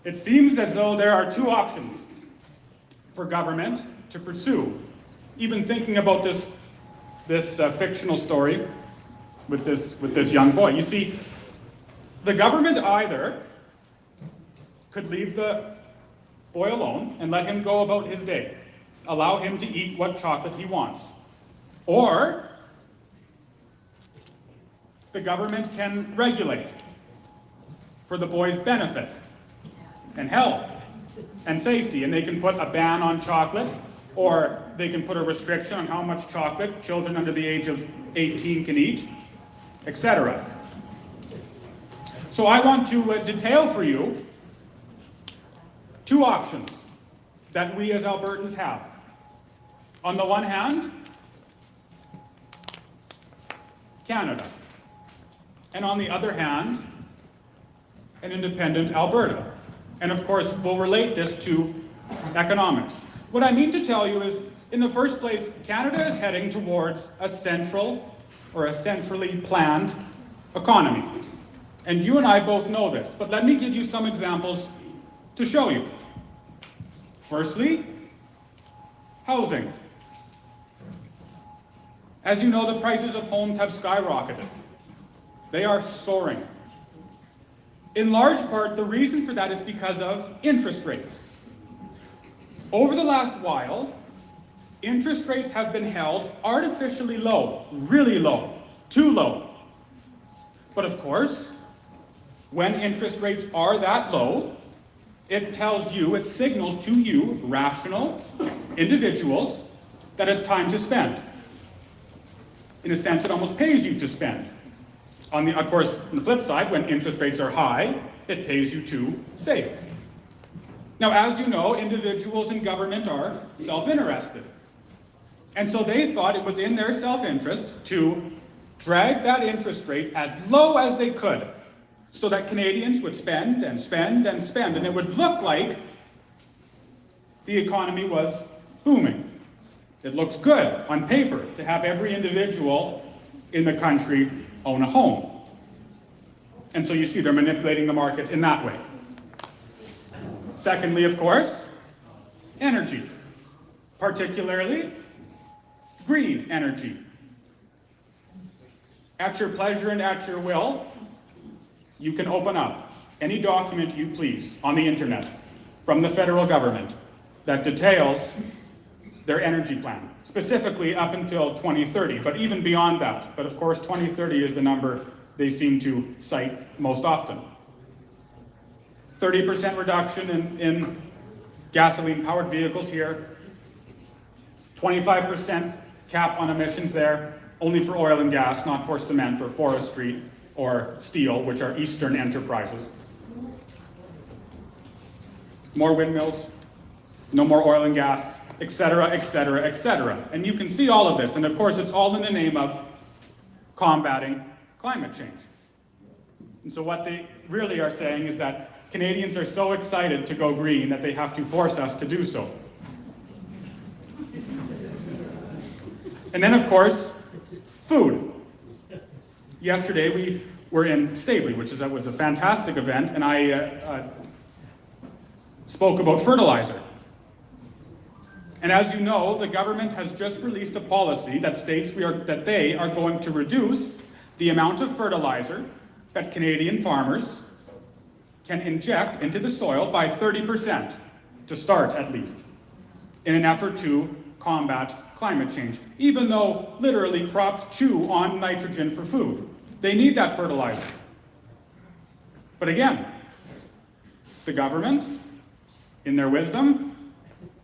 it seems as though there are two options for government to pursue. Even thinking about this fictional story with this young boy. You see, the government either could leave the boy alone and let him go about his day, allow him to eat what chocolate he wants, or the government can regulate for the boy's benefit and health and safety, and they can put a ban on chocolate, or they can put a restriction on how much chocolate children under the age of 18 can eat, etc. So I want to detail for you two options that we as Albertans have. On the one hand, Canada. And on the other hand, an independent Alberta. And of course, we'll relate this to economics. What I mean to tell you is, in the first place, Canada is heading towards a central or a centrally planned economy. And you and I both know this, but let me give you some examples to show you. Firstly, housing. As you know, the prices of homes have skyrocketed. They are soaring. In large part, the reason for that is because of interest rates. Over the last while, interest rates have been held artificially low, really low, too low. But of course, when interest rates are that low, it tells you, it signals to you, rational individuals, that it's time to spend. In a sense, it almost pays you to spend. Of course, on the flip side, when interest rates are high, it pays you to save. Now, as you know, individuals in government are self-interested. And so they thought it was in their self-interest to drag that interest rate as low as they could, so that Canadians would spend and spend and spend, and it would look like the economy was booming. It looks good on paper to have every individual in the country own a home. And so you see they're manipulating the market in that way. Secondly, of course, energy, particularly green energy. At your pleasure and at your will, you can open up any document you please on the internet from the federal government that details their energy plan, specifically up until 2030, but even beyond that. But of course, 2030 is the number they seem to cite most often. 30% reduction in gasoline-powered vehicles here, 25% cap on emissions there, only for oil and gas, not for cement or forestry or steel, which are Eastern enterprises. More windmills, no more oil and gas, etc., etc., etc. And you can see all of this, and of course it's all in the name of combating climate change. And so what they really are saying is that Canadians are so excited to go green that they have to force us to do so. And then of course, food. Yesterday we were in Hnidey, which was a fantastic event, and I spoke about fertilizer. And as you know, the government has just released a policy that states that they are going to reduce the amount of fertilizer that Canadian farmers can inject into the soil by 30%, to start at least, in an effort to combat climate change. Even though literally crops chew on nitrogen for food, they need that fertilizer. But again, the government, in their wisdom,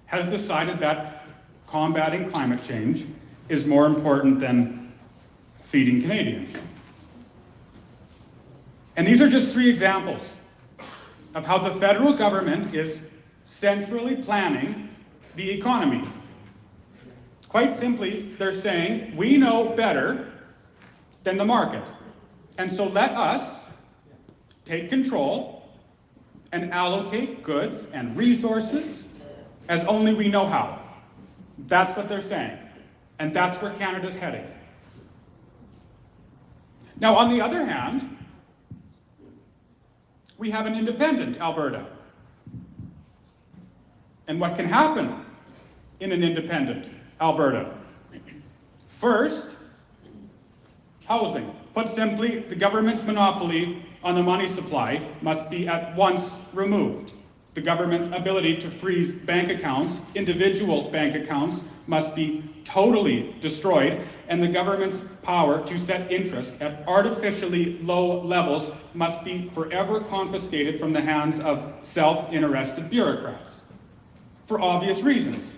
has decided that combating climate change is more important than feeding Canadians. And these are just 3 examples of how the federal government is centrally planning the economy. Quite simply, they're saying, we know better than the market. And so let us take control and allocate goods and resources as only we know how. That's what they're saying. And that's where Canada's heading. Now, on the other hand, we have an independent Alberta. And what can happen in an independent Alberta? First, housing. Put simply, the government's monopoly on the money supply must be at once removed. The government's ability to freeze bank accounts, individual bank accounts, must be totally destroyed, and the government's power to set interest at artificially low levels must be forever confiscated from the hands of self-interested bureaucrats. For obvious reasons.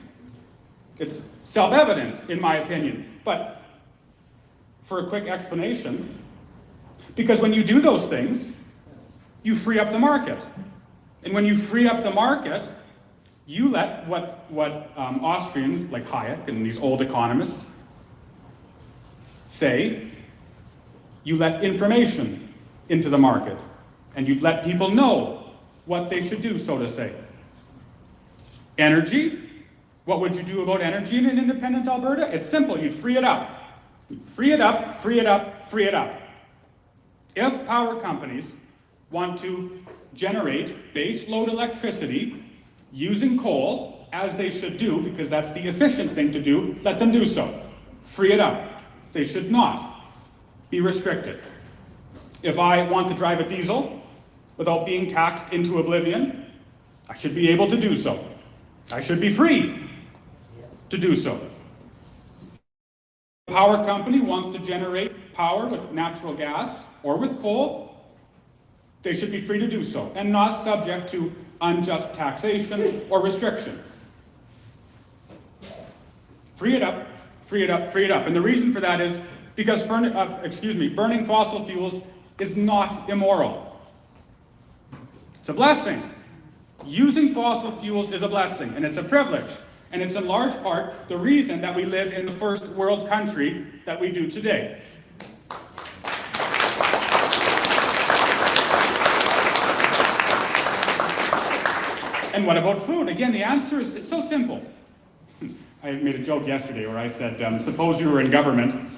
It's self-evident, in my opinion, but for a quick explanation, because when you do those things, you free up the market. And when you free up the market, you let what Austrians like Hayek and these old economists say, you let information into the market, and you let people know what they should do, so to say. Energy, what would you do about energy in an independent Alberta? It's simple, you free it up. Free it up, free it up, free it up. If power companies want to generate base load electricity using coal, as they should do, because that's the efficient thing to do, let them do so. Free it up. They should not be restricted. If I want to drive a diesel without being taxed into oblivion, I should be able to do so. I should be free to do so. If a power company wants to generate power with natural gas or with coal, they should be free to do so, and not subject to unjust taxation or restriction. Free it up, free it up, free it up. And the reason for that is because burning fossil fuels is not immoral. It's a blessing. Using fossil fuels is a blessing, and it's a privilege. And it's in large part the reason that we live in the first world country that we do today. And what about food? Again, the answer is, it's so simple. I made a joke yesterday where I said, suppose you were in government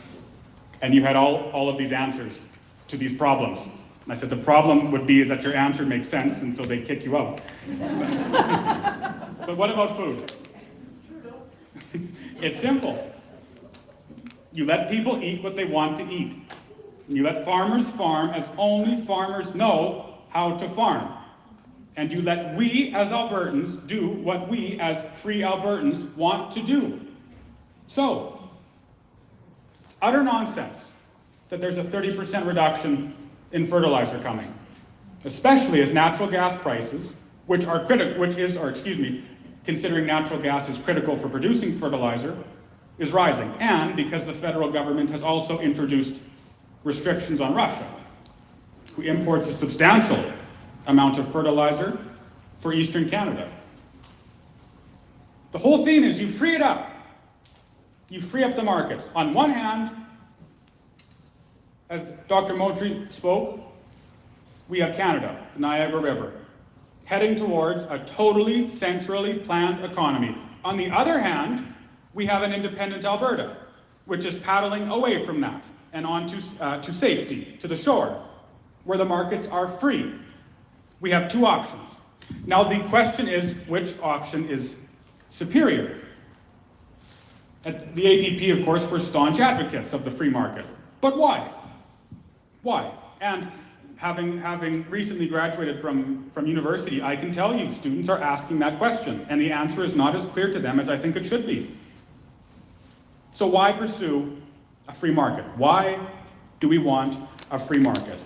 and you had all of these answers to these problems. And I said, the problem would be is that your answer makes sense, and so they kick you out. But what about food? It's simple. You let people eat what they want to eat. You let farmers farm as only farmers know how to farm. And you let we as Albertans do what we as free Albertans want to do. So, it's utter nonsense that there's a 30% reduction in fertilizer coming, especially as natural gas prices, considering natural gas is critical for producing fertilizer, is rising. And because the federal government has also introduced restrictions on Russia, who imports a substantial amount of fertilizer for Eastern Canada. The whole theme is you free it up. You free up the market. On one hand, as Dr. Modry spoke, we have Canada, the Niagara River, heading towards a totally centrally planned economy. On the other hand, we have an independent Alberta, which is paddling away from that and on to safety, to the shore, where the markets are free. We have 2 options. Now the question is, which option is superior? At the APP, of course, we're staunch advocates of the free market. But why? Why? And having recently graduated from university, I can tell you students are asking that question, and the answer is not as clear to them as I think it should be. So why pursue a free market? Why do we want a free market?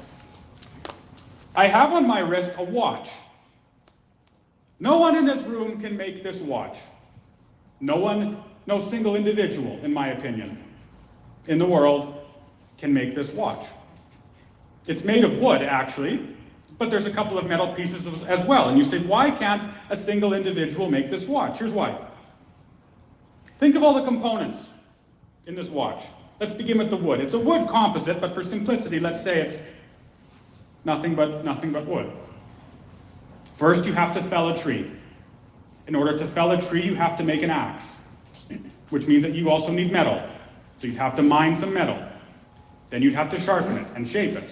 I have on my wrist a watch. No one in this room can make this watch. No single individual, in my opinion, in the world can make this watch. It's made of wood, actually, but there's a couple of metal pieces as well. And you say, why can't a single individual make this watch? Here's why. Think of all the components in this watch. Let's begin with the wood. It's a wood composite, but for simplicity, let's say it's nothing but wood. First, you have to fell a tree. In order to fell a tree, you have to make an axe, which means that you also need metal. So you'd have to mine some metal. Then you'd have to sharpen it and shape it.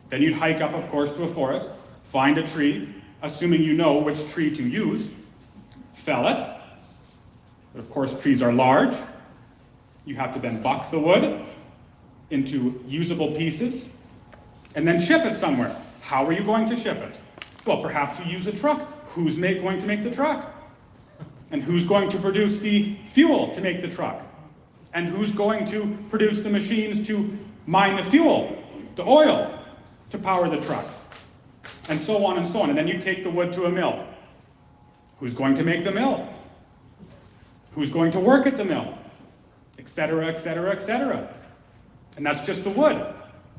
Then you'd hike up, of course, to a forest, find a tree, assuming you know which tree to use, fell it. But of course, trees are large. You have to then buck the wood into usable pieces, and then ship it somewhere. How are you going to ship it? Well, perhaps you use a truck. Who's going to make the truck? And who's going to produce the fuel to make the truck? And who's going to produce the machines to mine the fuel, the oil, to power the truck? And so on and so on. And then you take the wood to a mill. Who's going to make the mill? Who's going to work at the mill? Etc., etc., etc. And that's just the wood.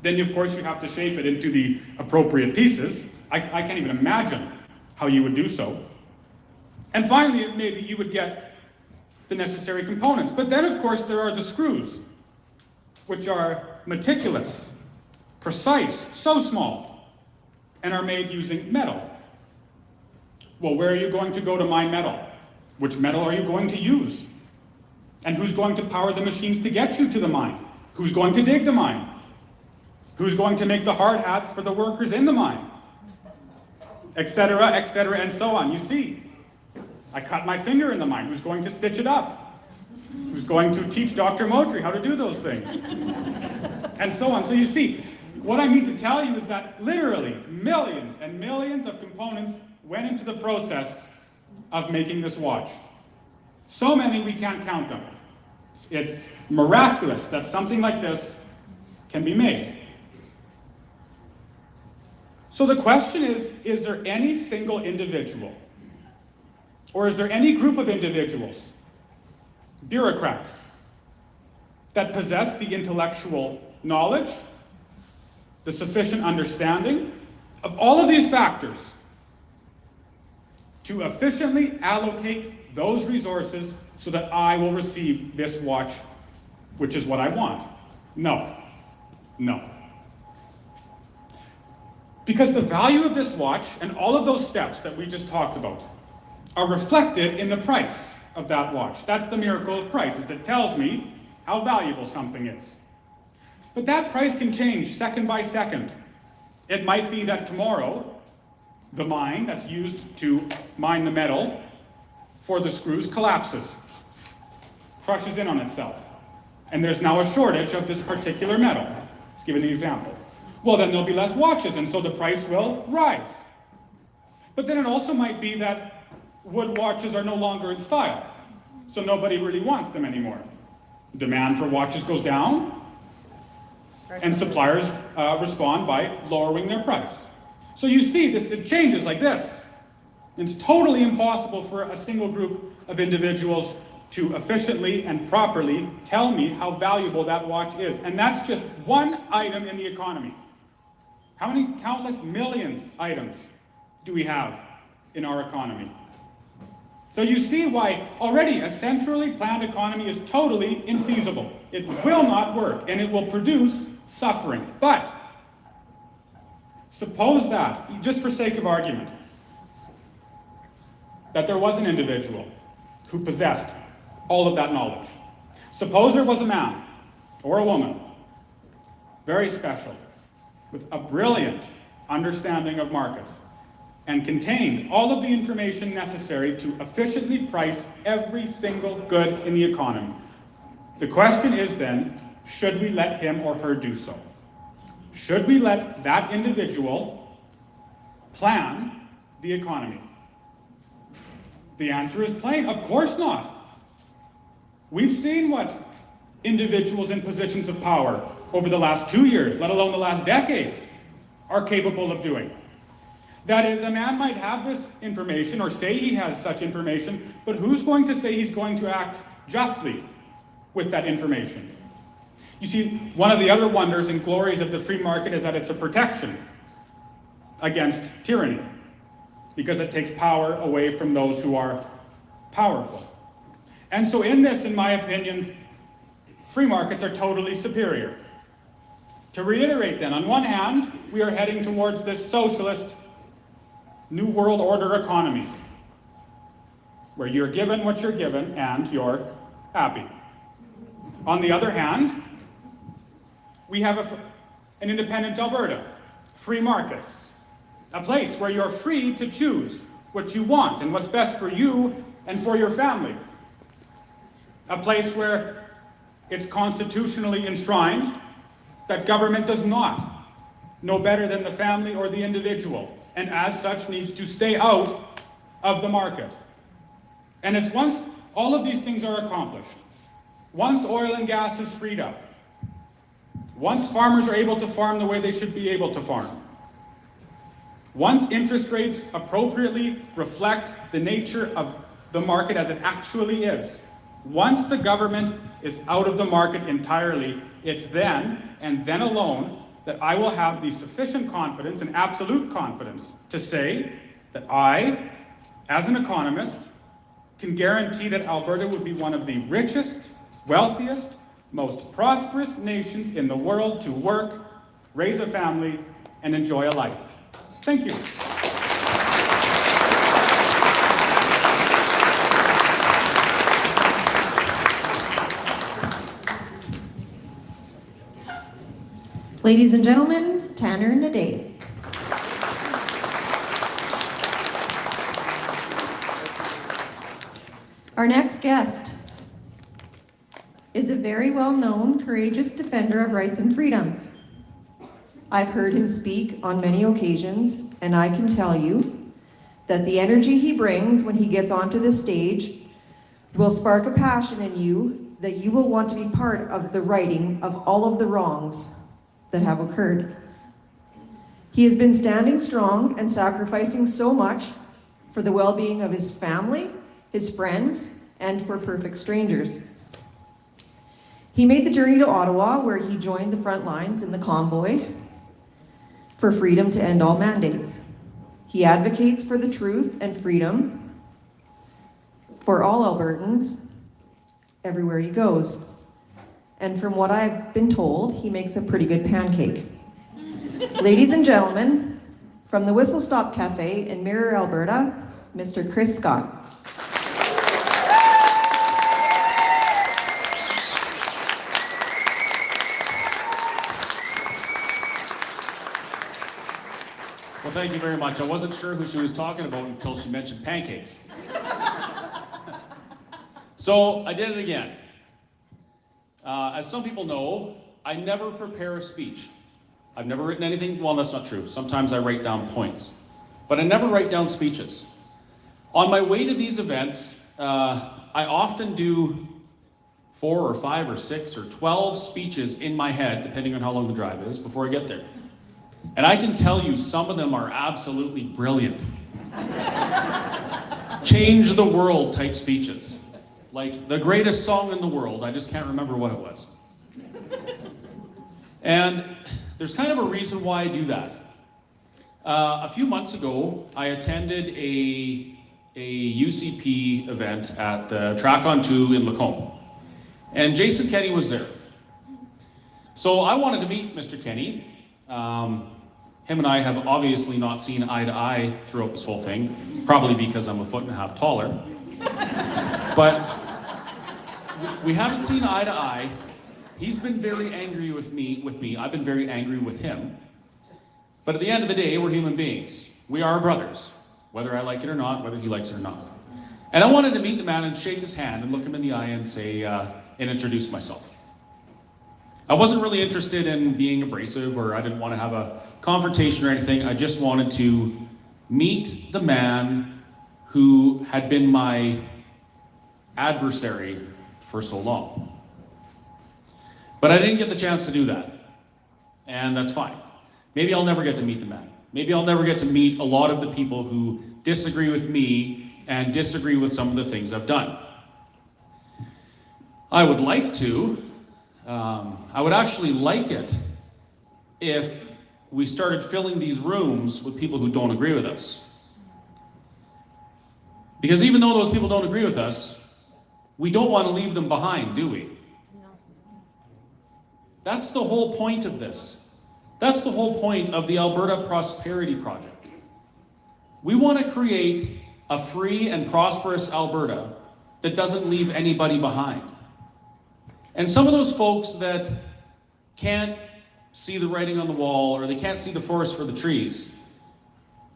Then, of course, you have to shape it into the appropriate pieces. I can't even imagine how you would do so. And finally, maybe you would get the necessary components. But then, of course, there are the screws, which are meticulous, precise, so small, and are made using metal. Well, where are you going to go to mine metal? Which metal are you going to use? And who's going to power the machines to get you to the mine? Who's going to dig the mine? Who's going to make the hard hats for the workers in the mine? Etc., and so on. You see, I cut my finger in the mine. Who's going to stitch it up? Who's going to teach Dr. Modry how to do those things? And so on. So you see, what I mean to tell you is that literally millions and millions of components went into the process of making this watch. So many we can't count them. It's miraculous that something like this can be made. So the question is there any single individual, or is there any group of individuals, bureaucrats, that possess the intellectual knowledge, the sufficient understanding of all of these factors to efficiently allocate those resources so that I will receive this watch, which is what I want? No. No. Because the value of this watch and all of those steps that we just talked about are reflected in the price of that watch. That's the miracle of price, is it tells me how valuable something is. But that price can change second by second. It might be that tomorrow, the mine that's used to mine the metal for the screws collapses, crushes in on itself, and there's now a shortage of this particular metal. Let's give an example. Well, then there'll be less watches, and so the price will rise. But then it also might be that wood watches are no longer in style, so nobody really wants them anymore. Demand for watches goes down, and suppliers respond by lowering their price. So you see this, it changes like this. It's totally impossible for a single group of individuals to efficiently and properly tell me how valuable that watch is. And that's just one item in the economy. How many countless millions items do we have in our economy? So you see why already a centrally planned economy is totally infeasible. It will not work, and it will produce suffering. But suppose that, just for sake of argument, that there was an individual who possessed all of that knowledge. Suppose there was a man or a woman, very special, with a brilliant understanding of markets, and contained all of the information necessary to efficiently price every single good in the economy. The question is then, should we let him or her do so? Should we let that individual plan the economy? The answer is plain, of course not. We've seen what individuals in positions of power over the last 2 years, let alone the last decades, are capable of doing. That is, a man might have this information or say he has such information, but who's going to say he's going to act justly with that information? You see, one of the other wonders and glories of the free market is that it's a protection against tyranny, because it takes power away from those who are powerful. And so in this, in my opinion, free markets are totally superior. To reiterate then, on one hand, we are heading towards this socialist New World Order economy, where you're given what you're given and you're happy. On the other hand, we have an independent Alberta, free markets, a place where you're free to choose what you want and what's best for you and for your family. A place where it's constitutionally enshrined that government does not know better than the family or the individual, and as such needs to stay out of the market. And it's once all of these things are accomplished, once oil and gas is freed up, once farmers are able to farm the way they should be able to farm, once interest rates appropriately reflect the nature of the market as it actually is, once the government is out of the market entirely, it's then, and then alone, that I will have the sufficient confidence and absolute confidence to say that I, as an economist, can guarantee that Alberta would be one of the richest, wealthiest, most prosperous nations in the world to work, raise a family, and enjoy a life. Thank you. Ladies and gentlemen, Tanner Hnidey. Our next guest is a very well-known, courageous defender of rights and freedoms. I've heard him speak on many occasions, and I can tell you that the energy he brings when he gets onto the stage will spark a passion in you that you will want to be part of the righting of all of the wrongs that have occurred. He has been standing strong and sacrificing so much for the well-being of his family, his friends, and for perfect strangers. He made the journey to Ottawa, where he joined the front lines in the convoy for freedom to end all mandates. He advocates for the truth and freedom for all Albertans everywhere he goes. And from what I've been told, he makes a pretty good pancake. Ladies and gentlemen, from the Whistle Stop Cafe in Mirror, Alberta, Mr. Chris Scott. Well, thank you very much. I wasn't sure who she was talking about until she mentioned pancakes. So I did it again. As some people know, I never prepare a speech. I've never written anything, well, that's not true. Sometimes I write down points, but I never write down speeches. On my way to these events, I often do 4 or 5 or 6 or 12 speeches in my head, depending on how long the drive is, before I get there. And I can tell you, some of them are absolutely brilliant. Change the world type speeches. Like the greatest song in the world, I just can't remember what it was. And there's kind of a reason why I do that. A few months ago, I attended a UCP event at the Track on 2 in Lacombe. And Jason Kenney was there. So I wanted to meet Mr. Kenney. Him and I have obviously not seen eye to eye throughout this whole thing, probably because I'm 1.5 feet taller. But we haven't seen eye to eye. He's been very angry with me. I've been very angry with him. But at the end of the day, we're human beings. We are brothers, whether I like it or not, whether he likes it or not. And I wanted to meet the man and shake his hand and look him in the eye and say, and introduce myself. I wasn't really interested in being abrasive, or I didn't want to have a confrontation or anything. I just wanted to meet the man who had been my adversary for so long. But I didn't get the chance to do that, and that's fine. Maybe I'll never get to meet the man. Maybe I'll never get to meet a lot of the people who disagree with me and disagree with some of the things I've done. I would like to, I would actually like it if we started filling these rooms with people who don't agree with us. Because even though those people don't agree with us, we don't want to leave them behind, do we? That's the whole point of this. That's the whole point of the Alberta Prosperity Project. We want to create a free and prosperous Alberta that doesn't leave anybody behind. And some of those folks that can't see the writing on the wall, or they can't see the forest for the trees,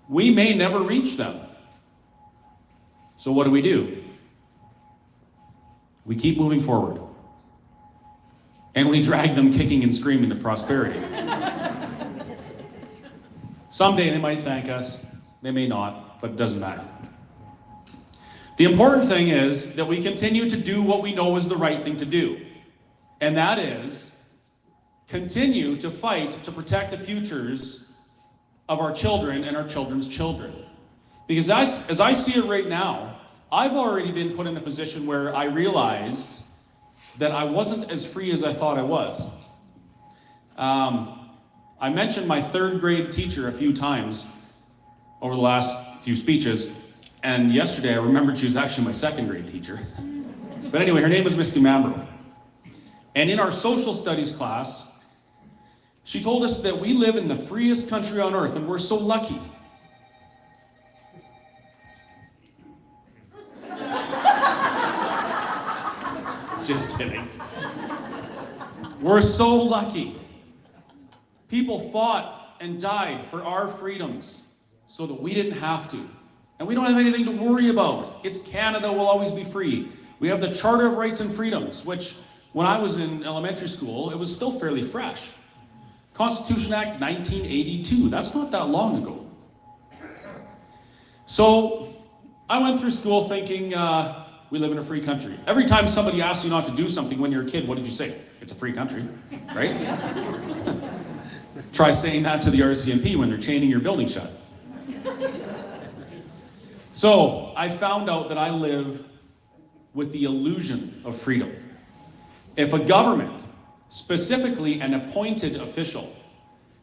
we may never reach them. So what do? We keep moving forward. And we drag them kicking and screaming to prosperity. Someday they might thank us, they may not, but it doesn't matter. The important thing is that we continue to do what we know is the right thing to do. And that is continue to fight to protect the futures of our children and our children's children. Because as I see it right now, I've already been put in a position where I realized that I wasn't as free as I thought I was. I mentioned my 3rd grade teacher a few times over the last few speeches, and yesterday I remembered she was actually my 2nd grade teacher. But anyway, her name was Miss Dumambro. And in our social studies class, she told us that we live in the freest country on earth, and we're so lucky. Just kidding. We're so lucky. People fought and died for our freedoms so that we didn't have to. And we don't have anything to worry about. It's Canada, will always be free. We have the Charter of Rights and Freedoms, which when I was in elementary school, it was still fairly fresh. Constitution Act 1982, that's not that long ago. So I went through school thinking, we live in a free country. Every time somebody asks you not to do something when you're a kid, what did you say? It's a free country, right? Try saying that to the RCMP when they're chaining your building shut. So I found out that I live with the illusion of freedom. If a government, specifically an appointed official,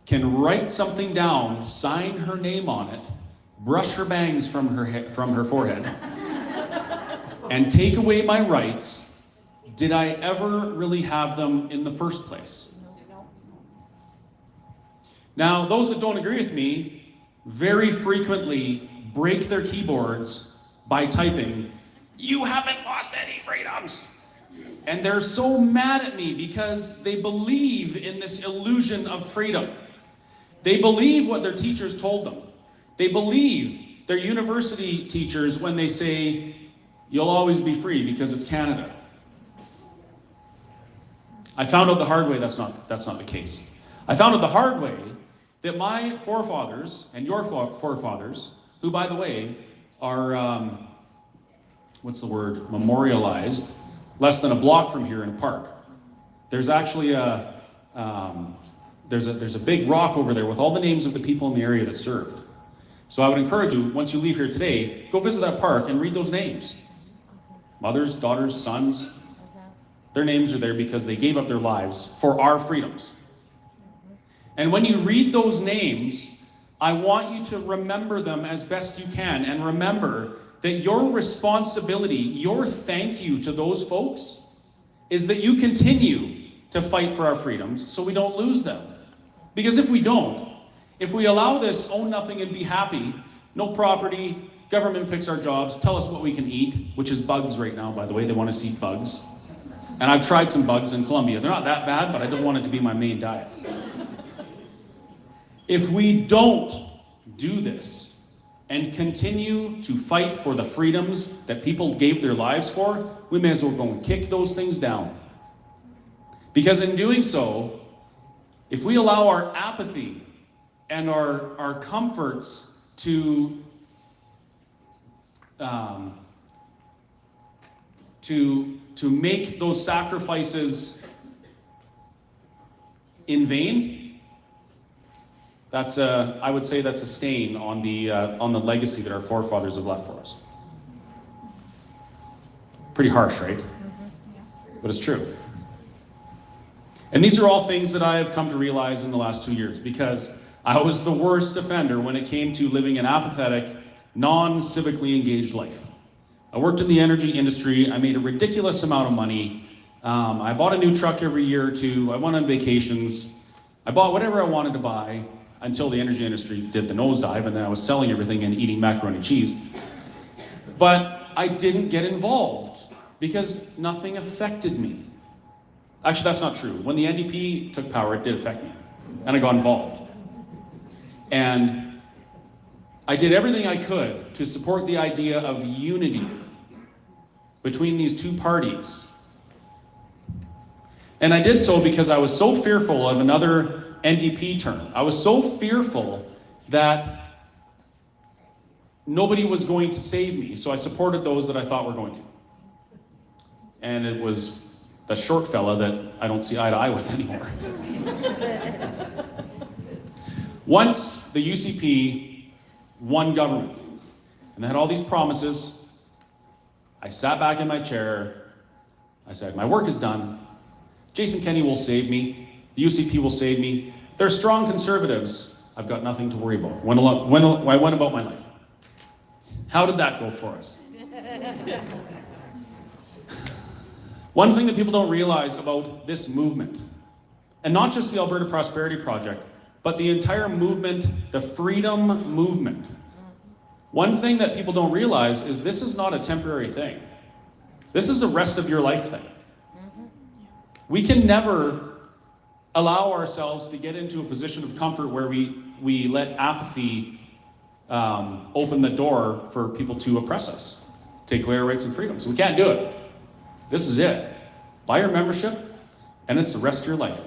can write something down, sign her name on it, brush her bangs from her forehead, and take away my rights, did I ever really have them in the first place? Now, those that don't agree with me very frequently break their keyboards by typing, "You haven't lost any freedoms." And they're so mad at me because they believe in this illusion of freedom. They believe what their teachers told them. They believe their university teachers when they say, "You'll always be free because it's Canada." I found out the hard way that's not the case. I found out the hard way that my forefathers and your forefathers, who by the way are, memorialized less than a block from here in a park. There's actually there's a big rock over there with all the names of the people in the area that served. So I would encourage you, once you leave here today, go visit that park and read those names. Mothers, daughters, sons. Their names are there because they gave up their lives for our freedoms. And when you read those names, I want you to remember them as best you can, and remember that your responsibility, your thank you to those folks, is that you continue to fight for our freedoms so we don't lose them. Because if we don't, if we allow this own nothing and be happy, no property, government picks our jobs, tell us what we can eat, which is bugs right now, by the way, they want us to eat bugs. And I've tried some bugs in Colombia. They're not that bad, but I don't want it to be my main diet. If we don't do this and continue to fight for the freedoms that people gave their lives for, we may as well go and kick those things down. Because in doing so, if we allow our apathy and our comforts to make those sacrifices in vain, I would say that's a stain on the legacy that our forefathers have left for us. Pretty harsh, right? But it's true. And these are all things that I have come to realize in the last 2 years, because I was the worst offender when it came to living an apathetic, non-civically engaged life. I worked in the energy industry. I made a ridiculous amount of money. I bought a new truck every year or two. I went on vacations. I bought whatever I wanted to buy until the energy industry did the nosedive, and then I was selling everything and eating macaroni and cheese. But I didn't get involved because nothing affected me. Actually, that's not true. When the NDP took power, it did affect me, and I got involved. And I did everything I could to support the idea of unity between these two parties. And I did so because I was so fearful of another NDP term. I was so fearful that nobody was going to save me, so I supported those that I thought were going to. And it was the short fella that I don't see eye to eye with anymore. Once the UCP won government, and they had all these promises, I sat back in my chair. I said, my work is done. Jason Kenney will save me. The UCP will save me. They're strong conservatives. I've got nothing to worry about. I went about my life. How did that go for us? One thing that people don't realize about this movement, and not just the Alberta Prosperity Project, but the entire movement, the freedom movement. One thing that people don't realize is this is not a temporary thing. This is a rest of your life thing. We can never allow ourselves to get into a position of comfort where we let apathy open the door for people to oppress us, take away our rights and freedoms. We can't do it. This is it. Buy your membership, and it's the rest of your life.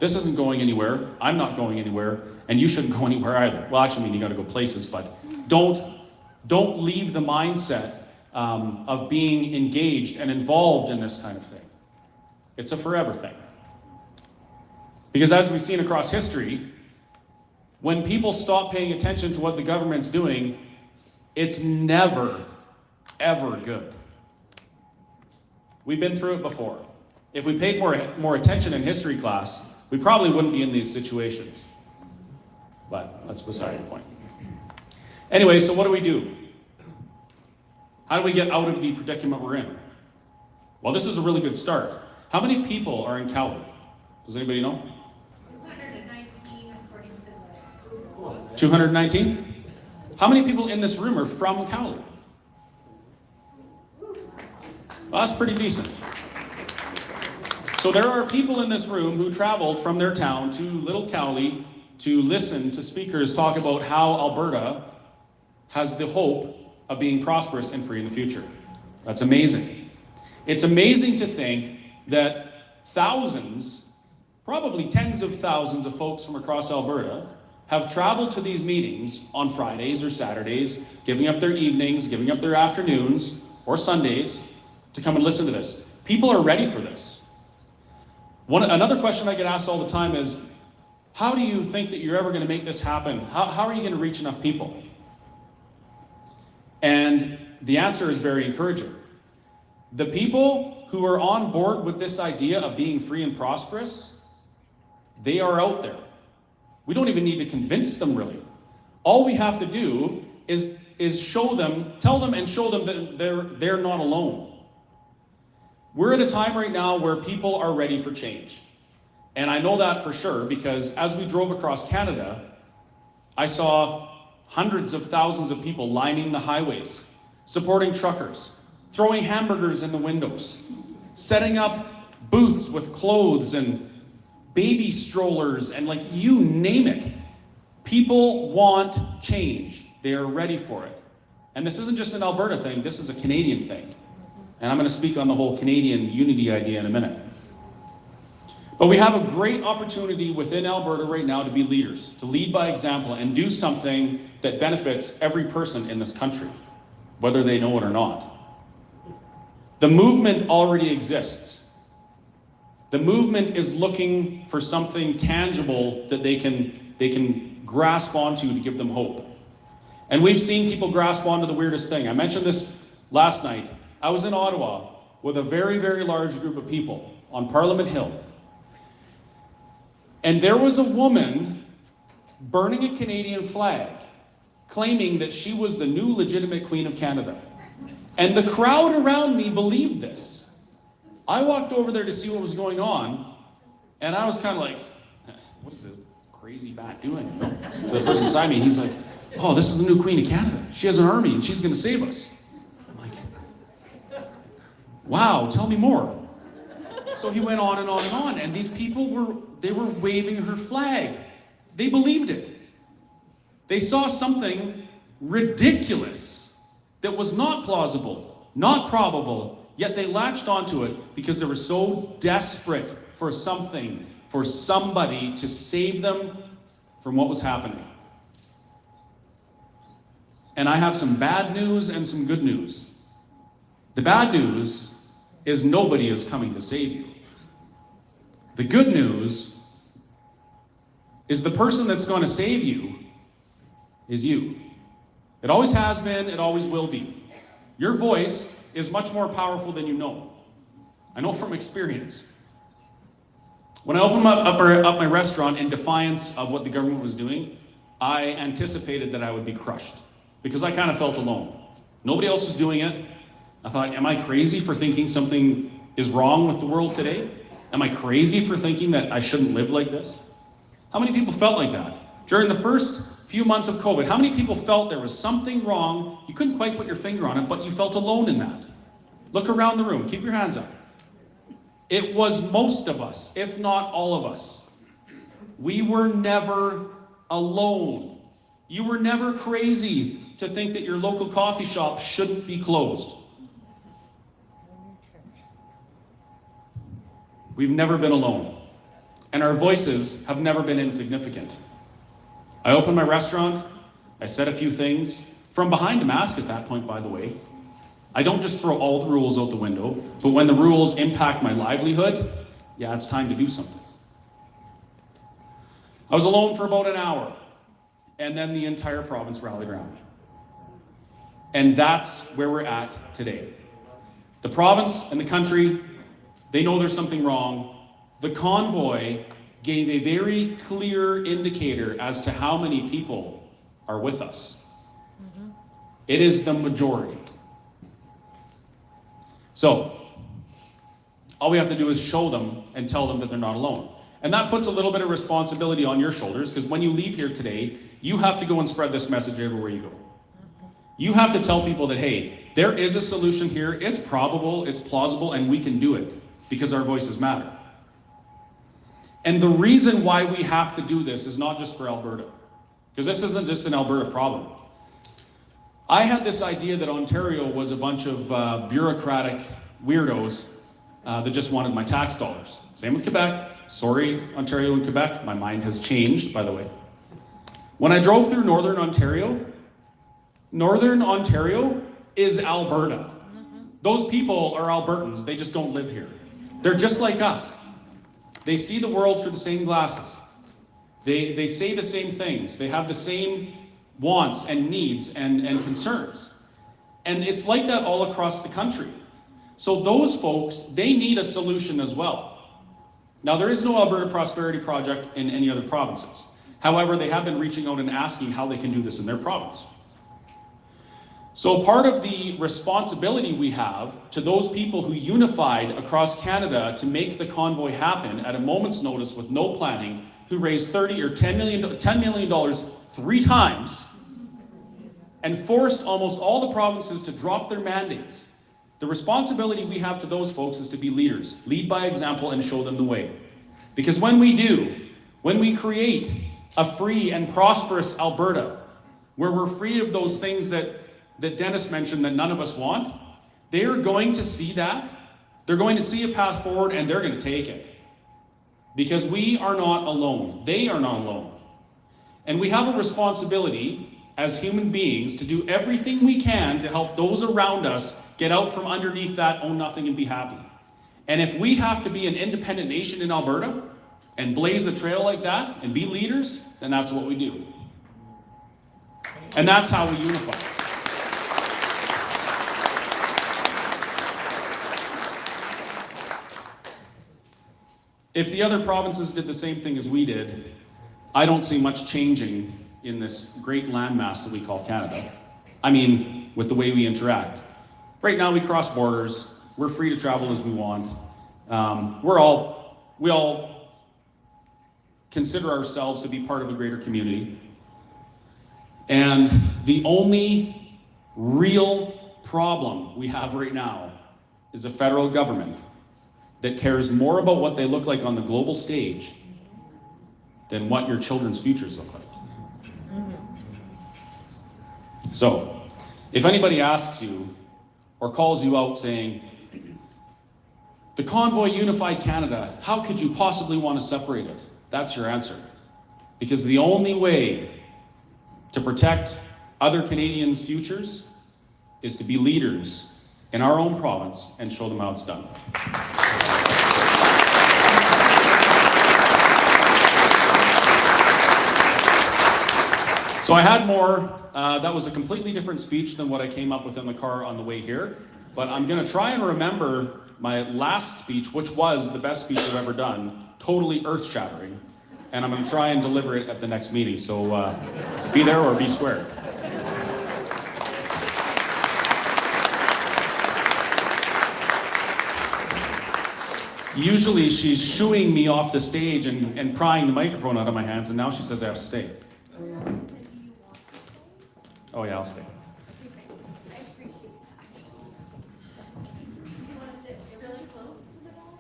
This isn't going anywhere. I'm not going anywhere, and you shouldn't go anywhere either. Well, actually, I mean, you got to go places, but don't leave the mindset of being engaged and involved in this kind of thing. It's a forever thing. Because as we've seen across history, when people stop paying attention to what the government's doing, it's never, ever good. We've been through it before. If we paid more attention in history class, we probably wouldn't be in these situations. But that's beside the point. Anyway, so what do we do? How do we get out of the predicament we're in? Well, this is a really good start. How many people are in Cowley? Does anybody know? 219 according to the book. 219? How many people in this room are from Cowley? Well, that's pretty decent. So there are people in this room who traveled from their town to Little Cowley to listen to speakers talk about how Alberta has the hope of being prosperous and free in the future. That's amazing. It's amazing to think that thousands, probably tens of thousands of folks from across Alberta have traveled to these meetings on Fridays or Saturdays, giving up their evenings, giving up their afternoons or Sundays to come and listen to this. People are ready for this. Another question I get asked all the time is, how do you think that you're ever going to make this happen? How are you going to reach enough people? And the answer is very encouraging. The people who are on board with this idea of being free and prosperous, they are out there. We don't even need to convince them, really. All we have to do is show them, tell them and show them that they're not alone. We're at a time right now where people are ready for change. And I know that for sure because as we drove across Canada, I saw hundreds of thousands of people lining the highways, supporting truckers, throwing hamburgers in the windows, setting up booths with clothes and baby strollers and like you name it. People want change. They are ready for it. And this isn't just an Alberta thing, this is a Canadian thing. And I'm going to speak on the whole Canadian unity idea in a minute. But we have a great opportunity within Alberta right now to be leaders, to lead by example and do something that benefits every person in this country, whether they know it or not. The movement already exists. The movement is looking for something tangible that they can grasp onto to give them hope. And we've seen people grasp onto the weirdest thing. I mentioned this last night. I was in Ottawa with a very, very large group of people on Parliament Hill. And there was a woman burning a Canadian flag, claiming that she was the new legitimate Queen of Canada. And the crowd around me believed this. I walked over there to see what was going on, and I was kind of like, what is this crazy bat doing? You know? So the person beside me, he's like, oh, this is the new Queen of Canada. She has an army and she's gonna save us. I'm like, wow, tell me more. So he went on and on and on, and these people were waving her flag. They believed it. They saw something ridiculous that was not plausible, not probable, yet they latched onto it because they were so desperate for something, for somebody to save them from what was happening. And I have some bad news and some good news. The bad news is nobody is coming to save you. The good news is the person that's going to save you is you. It always has been, it always will be. Your voice is much more powerful than you know. I know from experience. When I opened up my restaurant in defiance of what the government was doing, I anticipated that I would be crushed because I kind of felt alone. Nobody else was doing it. I thought, am I crazy for thinking something is wrong with the world today? Am I crazy for thinking that I shouldn't live like this? How many people felt like that? During the first few months of COVID, how many people felt there was something wrong? You couldn't quite put your finger on it, but you felt alone in that. Look around the room, keep your hands up. It was most of us, if not all of us. We were never alone. You were never crazy to think that your local coffee shop shouldn't be closed. We've never been alone. And our voices have never been insignificant. I opened my restaurant, I said a few things, from behind a mask at that point, by the way. I don't just throw all the rules out the window, but when the rules impact my livelihood, yeah, it's time to do something. I was alone for about an hour, and then the entire province rallied around me. And that's where we're at today. The province and the country, they know there's something wrong. The convoy gave a very clear indicator as to how many people are with us. It is the majority. So, all we have to do is show them and tell them that they're not alone. And that puts a little bit of responsibility on your shoulders, because when you leave here today, you have to go and spread this message everywhere you go. You have to tell people that, hey, there is a solution here, it's probable, it's plausible, and we can do it, because our voices matter. And the reason why we have to do this is not just for Alberta, because this isn't just an Alberta problem. I had this idea that Ontario was a bunch of bureaucratic weirdos that just wanted my tax dollars. Same with Quebec. Sorry, Ontario and Quebec. My mind has changed, by the way. When I drove through Northern Ontario is Alberta. Those people are Albertans. They just don't live here. They're just like us. They see the world through the same glasses. They say the same things. They have the same wants and needs and concerns. And it's like that all across the country. So those folks, they need a solution as well. Now, there is no Alberta Prosperity Project in any other provinces. However, they have been reaching out and asking how they can do this in their province. So part of the responsibility we have to those people who unified across Canada to make the convoy happen at a moment's notice with no planning, who raised $30 or $10 million 3 times, and forced almost all the provinces to drop their mandates. The responsibility we have to those folks is to be leaders, lead by example and show them the way. Because when we do, when we create a free and prosperous Alberta, where we're free of those things that Dennis mentioned that none of us want, they are going to see that. They're going to see a path forward and they're going to take it. Because we are not alone. They are not alone. And we have a responsibility as human beings to do everything we can to help those around us get out from underneath that own nothing and be happy. And if we have to be an independent nation in Alberta and blaze a trail like that and be leaders, then that's what we do. And that's how we unify. if the other provinces did the same thing as we did, I don't see much changing in this great landmass that we call Canada. I mean, with the way we interact. Right now we cross borders, we're free to travel as we want. We all consider ourselves to be part of a greater community. And the only real problem we have right now is a federal government that cares more about what they look like on the global stage than what your children's futures look like. So, if anybody asks you or calls you out saying, the Convoy unified Canada, how could you possibly want to separate it? That's your answer. Because the only way to protect other Canadians' futures is to be leaders in our own province and show them how it's done. So I had more. That was a completely different speech than what I came up with in the car on the way here. But I'm going to try and remember my last speech, which was the best speech I've ever done, totally earth-shattering. And I'm going to try and deliver it at the next meeting. So be there or be square. Usually she's shooing me off the stage and prying the microphone out of my hands, and now she says I have to stay. Oh yeah, I'll stay. I appreciate that. You want to sit really close to the ball?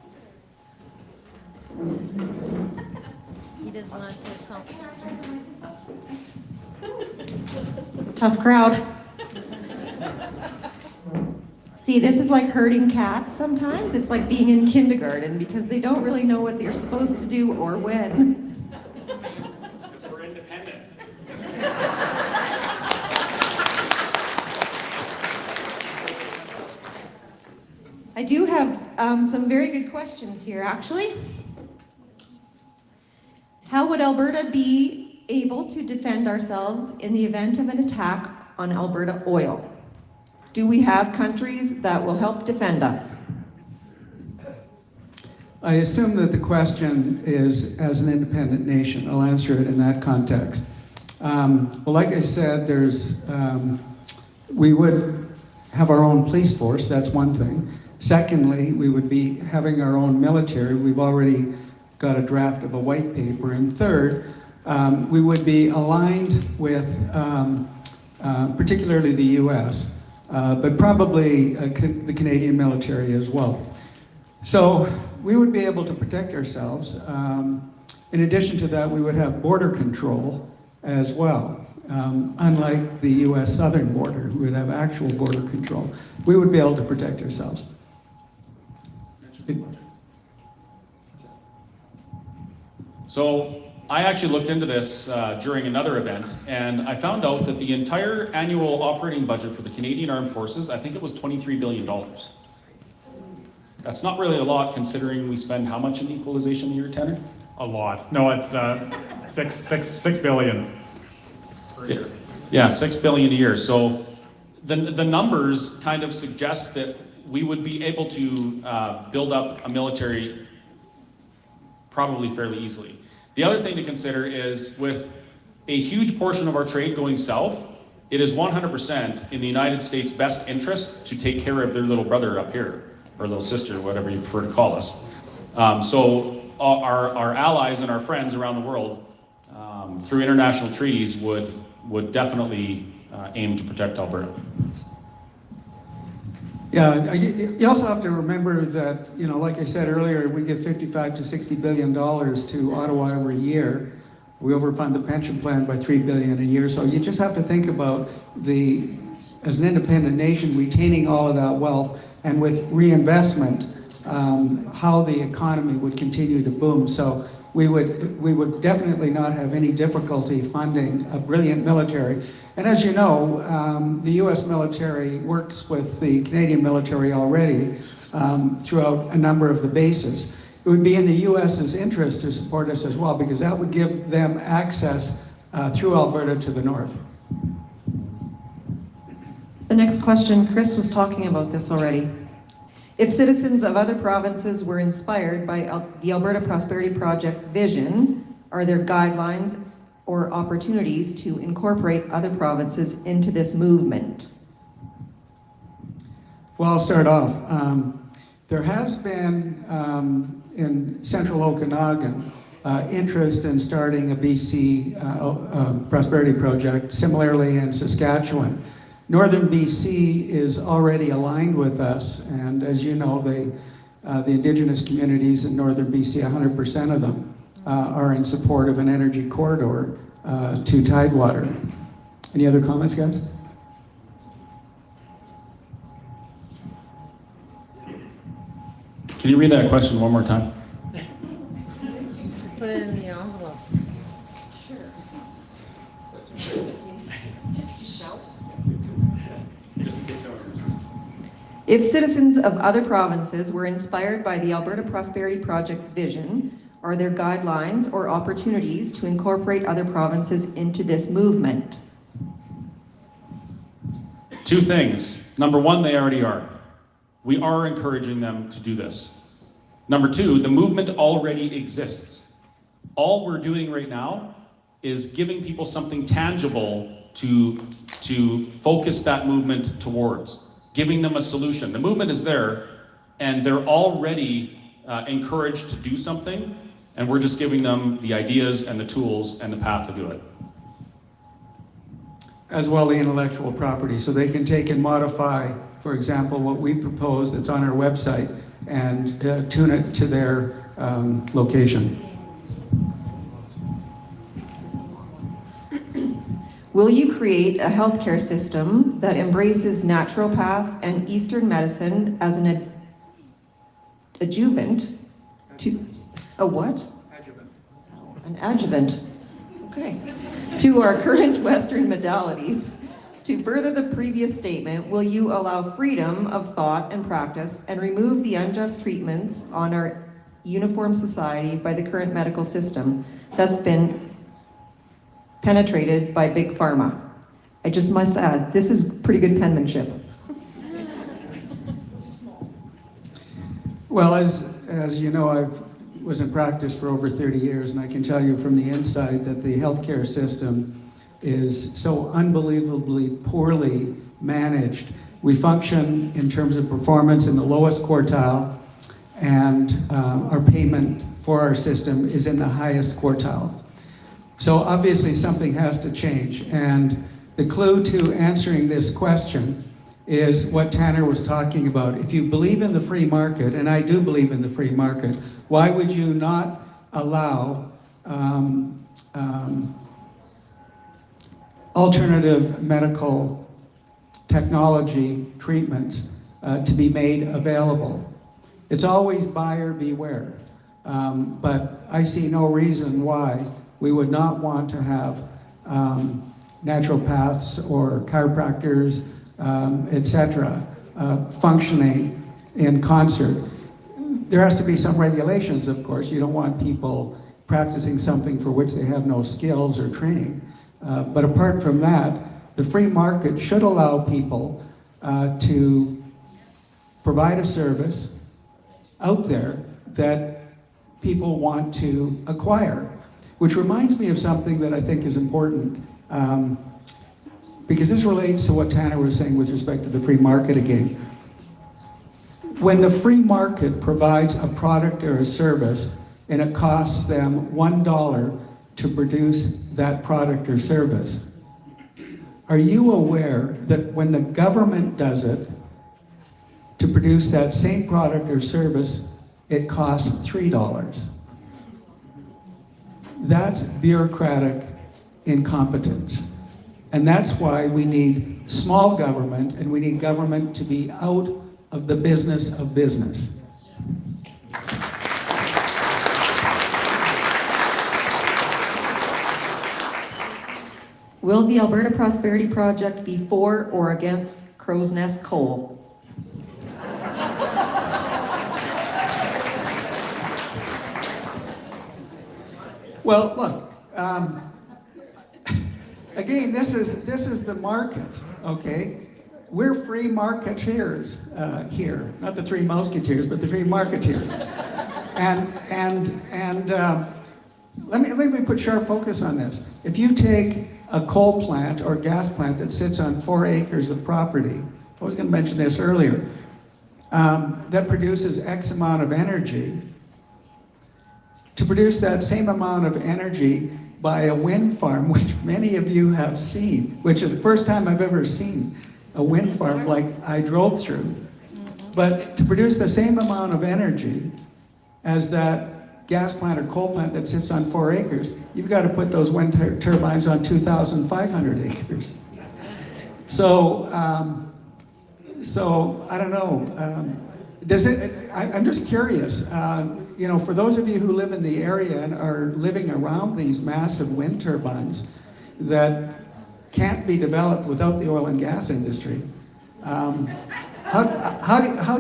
He doesn't want to sit comfortable. Tough crowd. See, this is like herding cats sometimes. It's like being in kindergarten because they don't really know what they're supposed to do or when. Because we're independent. I do have some very good questions here, actually. How would Alberta be able to defend ourselves in the event of an attack on Alberta oil? Do we have countries that will help defend us? I assume that the question is as an independent nation. I'll answer it in that context. Well, like I said, we would have our own police force, that's one thing. Secondly, we would be having our own military. We've already got a draft of a white paper. And third, we would be aligned with particularly the US, but probably the Canadian military as well. So we would be able to protect ourselves. In addition to that, we would have border control as well. Unlike the US southern border, we would have actual border control. We would be able to protect ourselves. So I actually looked into this during another event, and I found out that the entire annual operating budget for the Canadian Armed Forces, I think it was $23 billion. That's not really a lot considering we spend how much in equalization a year, Tanner? A lot. No, it's six billion per year. Yeah, $6 billion a year. So the numbers kind of suggest that we would be able to build up a military probably fairly easily. The other thing to consider is with a huge portion of our trade going south, it is 100% in the United States' best interest to take care of their little brother up here, or little sister, whatever you prefer to call us. So our allies and our friends around the world, through international treaties, would definitely aim to protect Alberta. Yeah, you also have to remember that, you know, like I said earlier, we give $55 to $60 billion to Ottawa every year. We overfund the pension plan by $3 billion a year. So you just have to think about as an independent nation, retaining all of that wealth, and with reinvestment, how the economy would continue to boom. So we would definitely not have any difficulty funding a brilliant military. And as you know, the US military works with the Canadian military already throughout a number of the bases. It would be in the US's interest to support us as well, because that would give them access through Alberta to the north. The next question, Chris was talking about this already. If citizens of other provinces were inspired by the Alberta Prosperity Project's vision, are there guidelines or opportunities to incorporate other provinces into this movement? Well, I'll start off. There has been in central Okanagan interest in starting a BC prosperity project, similarly in Saskatchewan. Northern BC is already aligned with us, and as you know, the Indigenous communities in Northern BC, 100% of them are in support of an energy corridor to Tidewater. Any other comments, guys? Can you read that question one more time? Put it in the envelope. Just to show. Just in case I was If citizens of other provinces were inspired by the Alberta Prosperity Project's vision, are there guidelines or opportunities to incorporate other provinces into this movement? Two things. Number one, they already are. We are encouraging them to do this. Number two, the movement already exists. All we're doing right now is giving people something tangible to focus that movement towards, giving them a solution. The movement is there, and they're already encouraged to do something, and we're just giving them the ideas and the tools and the path to do it. As well, the intellectual property, so they can take and modify, for example, what we propose that's on our website and tune it to their location. Will you create a healthcare system that embraces naturopath and Eastern medicine as an adjuvant to a what? Adjuvant. An adjuvant. Okay. To our current Western modalities. To further the previous statement, will you allow freedom of thought and practice and remove the unjust treatments on our uniform society by the current medical system that's been penetrated by Big Pharma? I just must add, this is pretty good penmanship. Well, as you know, I was in practice for over 30 years, and I can tell you from the inside that the healthcare system is so unbelievably poorly managed. We function in terms of performance in the lowest quartile, and our payment for our system is in the highest quartile. So obviously something has to change, and the clue to answering this question is what Tanner was talking about. If you believe in the free market, and I do believe in the free market, why would you not allow alternative medical technology treatments to be made available? It's always buyer beware, but I see no reason why we would not want to have naturopaths or chiropractors, etc., functioning in concert. There has to be some regulations, of course. You don't want people practicing something for which they have no skills or training. But apart from that, the free market should allow people to provide a service out there that people want to acquire. Which reminds me of something that I think is important, because this relates to what Tanner was saying with respect to the free market again. When the free market provides a product or a service and it costs them $1 to produce that product or service, are you aware that when the government does it, to produce that same product or service, it costs $3? That's bureaucratic incompetence. And that's why we need small government, and we need government to be out of the business of business. Will the Alberta Prosperity Project be for or against crow's nest coal? Well, look, again, this is the market, okay? we're free marketeers here. Not the three musketeers, but the three marketeers. and let me put sharp focus on this. If you take a coal plant or gas plant that sits on 4 acres of property, I was going to mention this earlier, that produces X amount of energy, to produce that same amount of energy by a wind farm, which many of you have seen, which is the first time I've ever seen a wind farm like I drove through. But to produce the same amount of energy as that gas plant or coal plant that sits on 4 acres, you've got to put those wind turbines on 2,500 acres. So I don't know. I'm just curious. You know, for those of you who live in the area and are living around these massive wind turbines that can't be developed without the oil and gas industry, how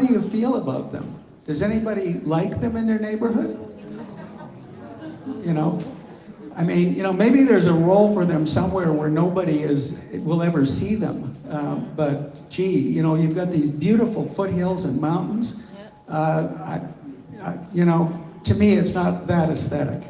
do you feel about them? Does anybody like them in their neighborhood? You know, I mean, you know, maybe there's a role for them somewhere where nobody will ever see them. But gee, you know, you've got these beautiful foothills and mountains. You know, to me, it's not that aesthetic.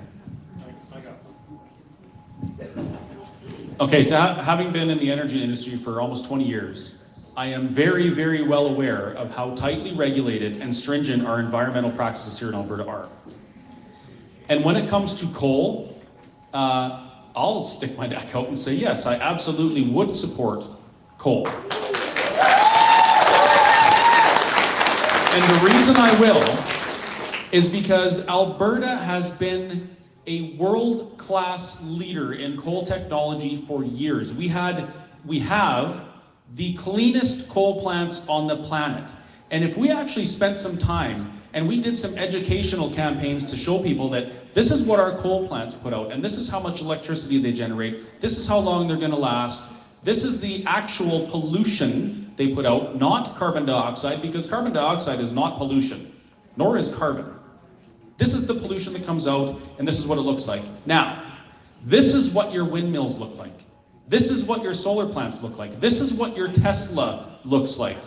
Okay, so having been in the energy industry for almost 20 years, I am very, very well aware of how tightly regulated and stringent our environmental practices here in Alberta are. And when it comes to coal, I'll stick my neck out and say, yes, I absolutely would support coal. And the reason I will is because Alberta has been a world-class leader in coal technology for years. We have the cleanest coal plants on the planet. And if we actually spent some time and we did some educational campaigns to show people that this is what our coal plants put out, and this is how much electricity they generate, this is how long they're gonna last, this is the actual pollution they put out, not carbon dioxide, because carbon dioxide is not pollution, nor is carbon. This is the pollution that comes out, and this is what it looks like. Now, this is what your windmills look like. This is what your solar plants look like. This is what your Tesla looks like.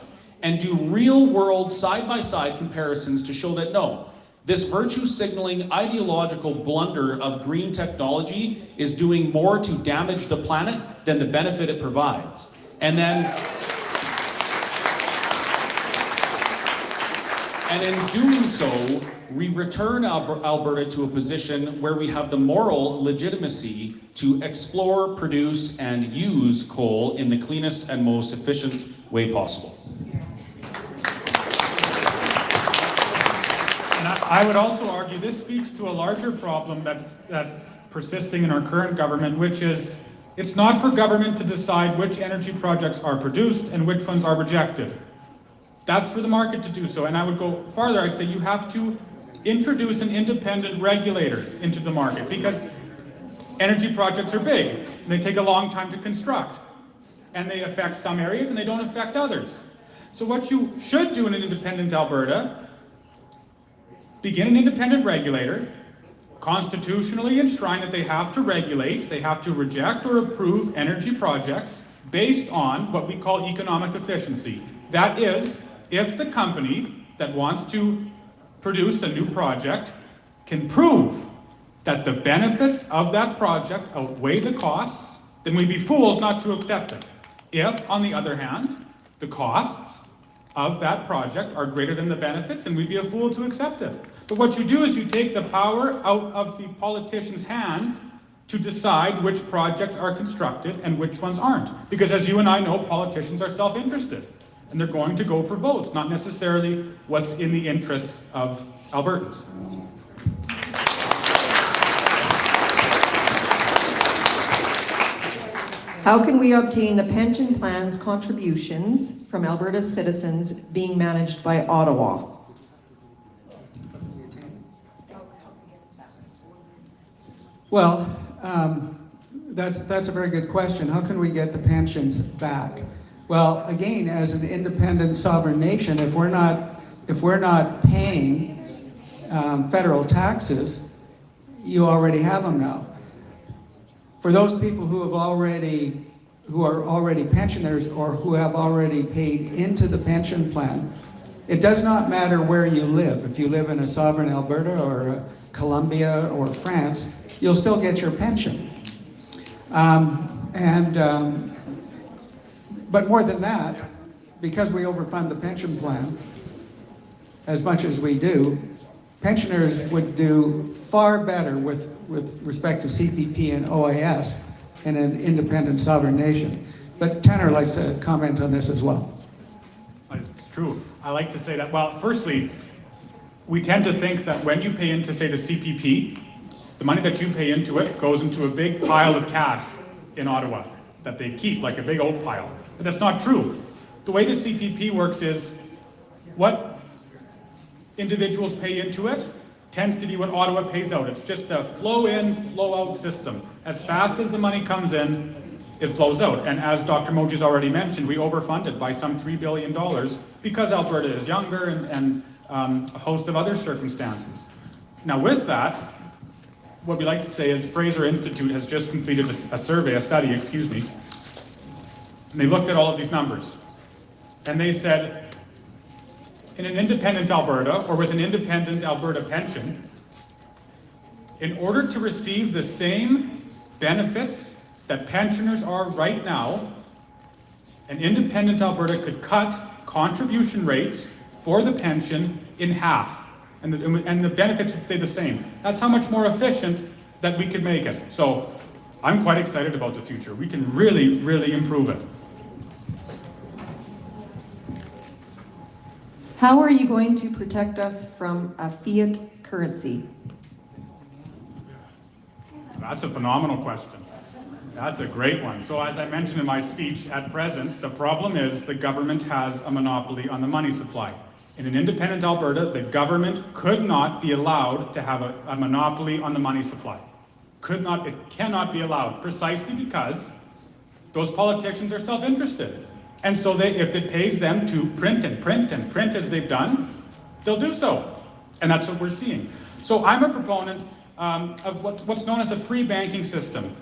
And do real-world, side-by-side comparisons to show that no, this virtue signaling ideological blunder of green technology is doing more to damage the planet than the benefit it provides. And in doing so, we return Alberta to a position where we have the moral legitimacy to explore, produce, and use coal in the cleanest and most efficient way possible. And I would also argue this speaks to a larger problem that's persisting in our current government, which is it's not for government to decide which energy projects are produced and which ones are rejected. That's for the market to do so. And I would go farther. I'd say you have to introduce an independent regulator into the market, because energy projects are big and they take a long time to construct, and they affect some areas and they don't affect others. So what you should do in an independent Alberta, begin an independent regulator, constitutionally enshrine that they have to regulate, they have to reject or approve energy projects based on what we call economic efficiency. That is, if the company that wants to produce a new project can prove that the benefits of that project outweigh the costs, then we'd be fools not to accept it. If, on the other hand, the costs of that project are greater than the benefits, then we'd be a fool to accept it. But what you do is you take the power out of the politicians' hands to decide which projects are constructed and which ones aren't. Because as you and I know, politicians are self-interested, and they're going to go for votes, not necessarily what's in the interests of Albertans. How can we obtain the pension plan's contributions from Alberta's citizens being managed by Ottawa? Well, that's a very good question. How can we get the pensions back? Well, again, as an independent sovereign nation, if we're not paying federal taxes, you already have them now. For those people who have already who are already pensioners or who have already paid into the pension plan. It does not matter where you live. If you live in a sovereign Alberta or Colombia or France, you'll still get your pension. But more than that, because we overfund the pension plan as much as we do, pensioners would do far better with respect to CPP and OAS in an independent sovereign nation. But Tanner likes to comment on this as well. It's true. I like to say that, well, firstly, we tend to think that when you pay into, say, the CPP, the money that you pay into it goes into a big pile of cash in Ottawa that they keep, like a big old pile. But that's not true. The way the CPP works is what individuals pay into it tends to be what Ottawa pays out. It's just a flow in, flow out system. As fast as the money comes in, it flows out. And as Dr. Modry's already mentioned, we overfunded by some $3 billion because Alberta is younger and a host of other circumstances. Now with that, what we like to say is Fraser Institute has just completed a survey, a study, excuse me, and they looked at all of these numbers. And they said, in an independent Alberta, or with an independent Alberta pension, in order to receive the same benefits that pensioners are right now, an independent Alberta could cut contribution rates for the pension in half, and the benefits would stay the same. That's how much more efficient that we could make it. So I'm quite excited about the future. We can really, really improve it. How are you going to protect us from a fiat currency? That's a phenomenal question. That's a great one. So as I mentioned in my speech, at present, the problem is the government has a monopoly on the money supply. In an independent Alberta, the government could not be allowed to have a monopoly on the money supply. It cannot be allowed, precisely because those politicians are self-interested. And so if it pays them to print and print and print as they've done, they'll do so. And that's what we're seeing. So I'm a proponent of what's known as a free banking system.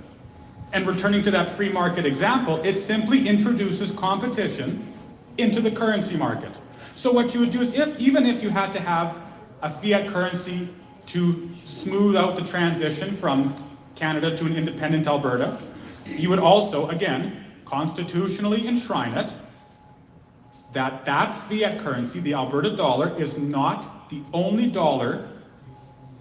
And returning to that free market example, it simply introduces competition into the currency market. So what you would do is, even if you had to have a fiat currency to smooth out the transition from Canada to an independent Alberta, you would also, again, constitutionally enshrine it that fiat currency, the Alberta dollar, is not the only dollar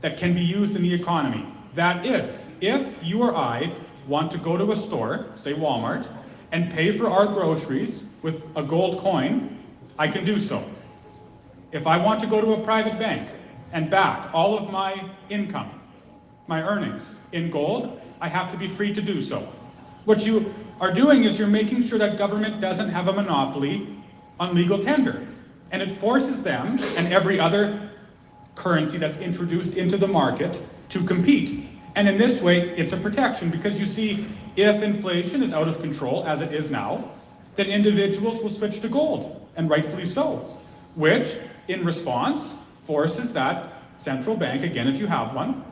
that can be used in the economy. That is, if you or I want to go to a store, say Walmart, and pay for our groceries with a gold coin, I can do so. If I want to go to a private bank and back all of my income, my earnings in gold, I have to be free to do so. What you are doing is you're making sure that government doesn't have a monopoly on legal tender. And it forces them and every other currency that's introduced into the market to compete. And in this way, it's a protection, because you see, if inflation is out of control, as it is now, then individuals will switch to gold, and rightfully so, which, in response, forces that central bank, again, if you have one,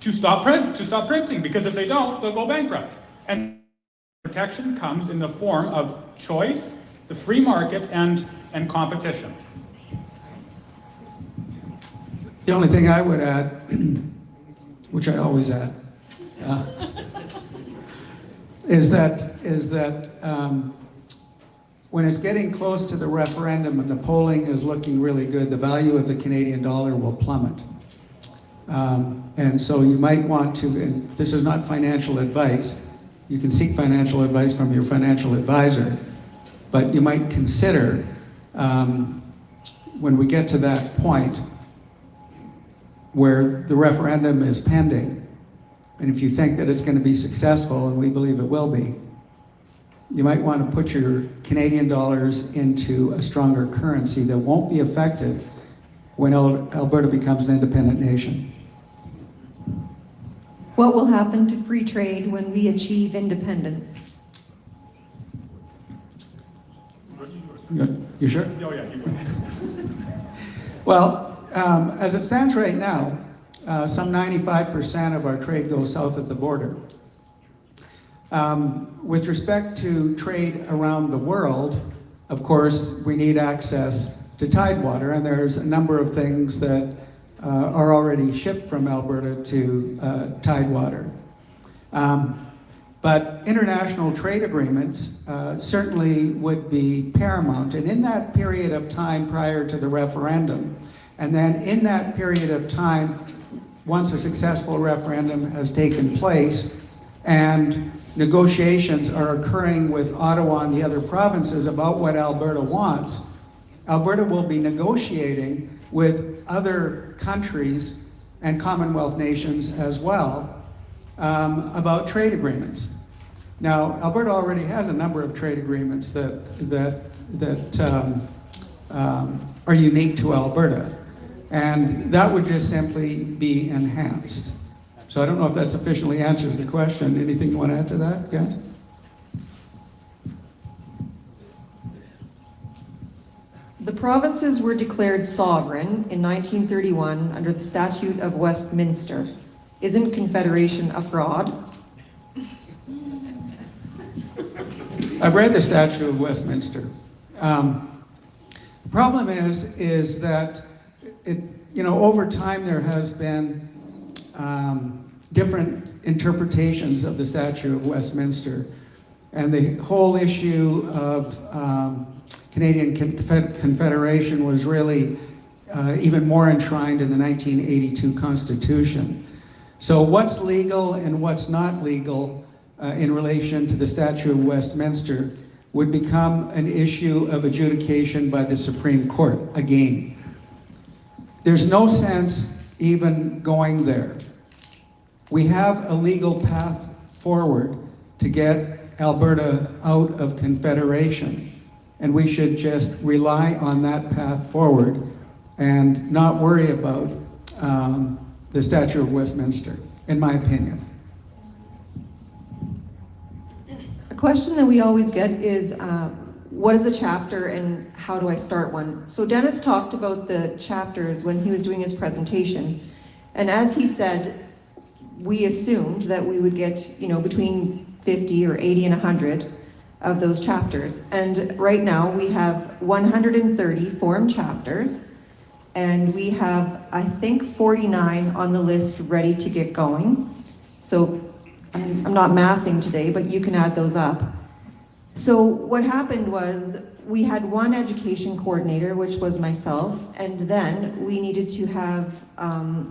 to stop printing, because if they don't, they'll go bankrupt. And protection comes in the form of choice, the free market, and competition. The only thing I would add, which I always add, is that when it's getting close to the referendum and the polling is looking really good, the value of the Canadian dollar will plummet. And so you might want to, and this is not financial advice, you can seek financial advice from your financial advisor, but you might consider, when we get to that point where the referendum is pending, and if you think that it's going to be successful, and we believe it will be, you might want to put your Canadian dollars into a stronger currency that won't be affected when Alberta becomes an independent nation. What will happen to free trade when we achieve independence? You sure? Oh yeah, you go ahead. Well, as it stands right now, some 95% of our trade goes south of the border. With respect to trade around the world, of course, we need access to tidewater, and there's a number of things that are already shipped from Alberta to tidewater. But international trade agreements certainly would be paramount. And in that period of time prior to the referendum, and then in that period of time, once a successful referendum has taken place and negotiations are occurring with Ottawa and the other provinces about what Alberta wants, Alberta will be negotiating with other countries and Commonwealth nations as well about trade agreements. Now, Alberta already has a number of trade agreements that are unique to Alberta, and that would just simply be enhanced. So I don't know if that sufficiently answers the question. Anything you want to add to that, guys? The provinces were declared sovereign in 1931 under the Statute of Westminster. Isn't Confederation a fraud? I've read the Statute of Westminster. The problem is that over time there has been different interpretations of the Statute of Westminster, and the whole issue of Canadian Confederation was really even more enshrined in the 1982 Constitution. So what's legal and what's not legal in relation to the Statute of Westminster would become an issue of adjudication by the Supreme Court again. There's no sense even going there. We have a legal path forward to get Alberta out of Confederation, and we should just rely on that path forward and not worry about the Statute of Westminster, in my opinion. A question that we always get is, what is a chapter and how do I start one? So Dennis talked about the chapters when he was doing his presentation, and as he said, we assumed that we would get, between 50 or 80 and 100 of those chapters. And right now we have 130 formed chapters, and we have, I think, 49 on the list ready to get going. So I'm not mathing today, but you can add those up. So what happened was we had one education coordinator, which was myself, and then we needed to have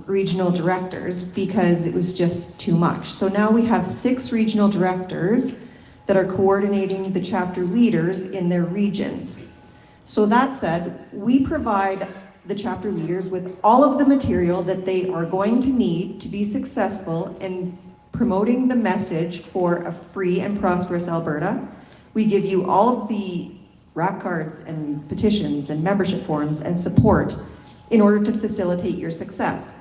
regional directors because it was just too much. So now we have 6 regional directors that are coordinating the chapter leaders in their regions. So that said, we provide the chapter leaders with all of the material that they are going to need to be successful in promoting the message for a free and prosperous Alberta. We give you all of the rack cards and petitions and membership forms and support in order to facilitate your success.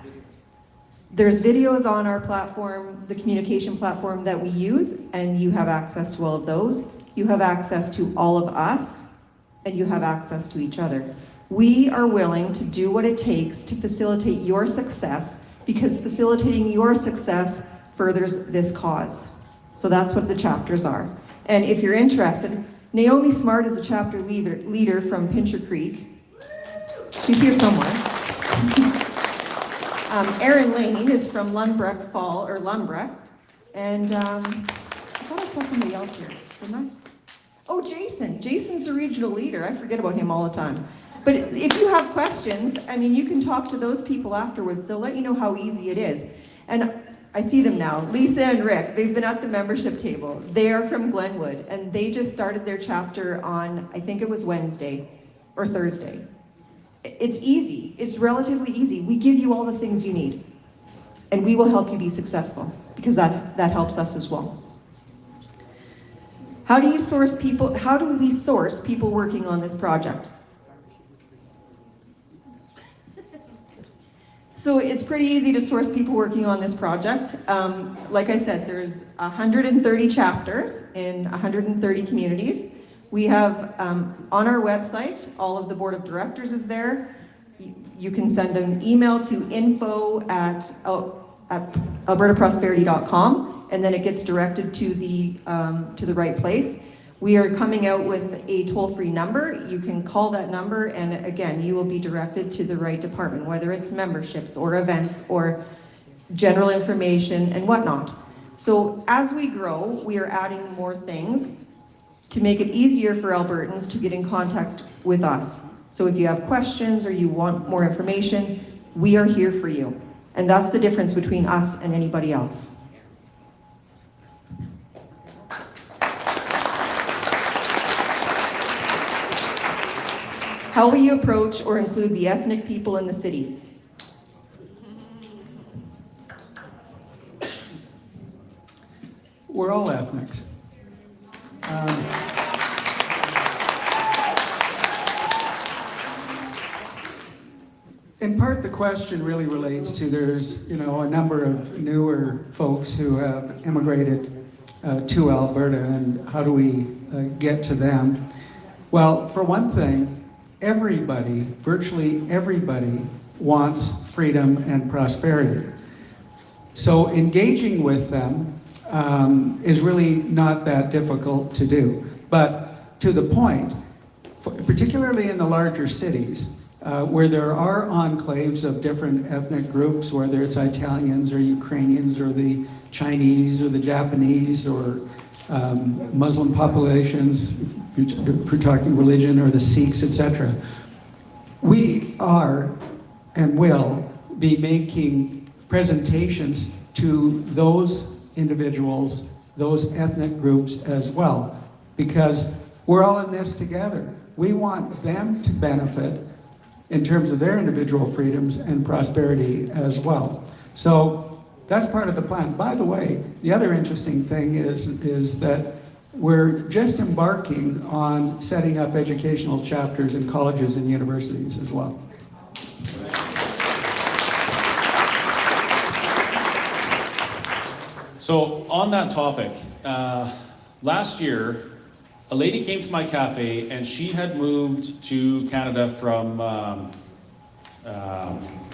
There's videos on our platform, the communication platform that we use, and you have access to all of those. You have access to all of us, and you have access to each other. We are willing to do what it takes to facilitate your success, because facilitating your success furthers this cause. So that's what the chapters are. And if you're interested, Naomi Smart is a chapter leader from Pincher Creek. She's here somewhere. Erin Lane is from Lundbreck Lundbreck. And I thought I saw somebody else here, didn't I? Oh, Jason. Jason's the regional leader. I forget about him all the time. But if you have questions, you can talk to those people afterwards. They'll let you know how easy it is. And I see them now. Lisa and Rick, they've been at the membership table. They are from Glenwood, and they just started their chapter on, I think it was Wednesday or Thursday. It's easy. It's relatively easy. We give you all the things you need, and we will help you be successful, because that helps us as well. How do we source people working on this project? So it's pretty easy to source people working on this project. Like I said, there's 130 chapters in 130 communities. We have, on our website, all of the board of directors is there. You can send an email to info@albertaprosperity.com. and then it gets directed to the right place. We are coming out with a toll-free number. You can call that number, and again, you will be directed to the right department, whether it's memberships or events or general information and whatnot. So as we grow, we are adding more things to make it easier for Albertans to get in contact with us. So if you have questions or you want more information, we are here for you. And that's the difference between us and anybody else. How will you approach or include the ethnic people in the cities? We're all ethnics. In part, the question really relates to there's, a number of newer folks who have immigrated to Alberta, and how do we get to them? Well, for one thing, everybody, virtually everybody, wants freedom and prosperity. So engaging with them is really not that difficult to do. But to the point, particularly in the larger cities, where there are enclaves of different ethnic groups, whether it's Italians or Ukrainians or the Chinese or the Japanese or Muslim populations, if we're talking religion, or the Sikhs, etc. We are and will be making presentations to those individuals, those ethnic groups as well, because we're all in this together. We want them to benefit in terms of their individual freedoms and prosperity as well. So that's part of the plan. By the way, the other interesting thing is that we're just embarking on setting up educational chapters in colleges and universities as well. So on that topic, last year, a lady came to my cafe and she had moved to Canada from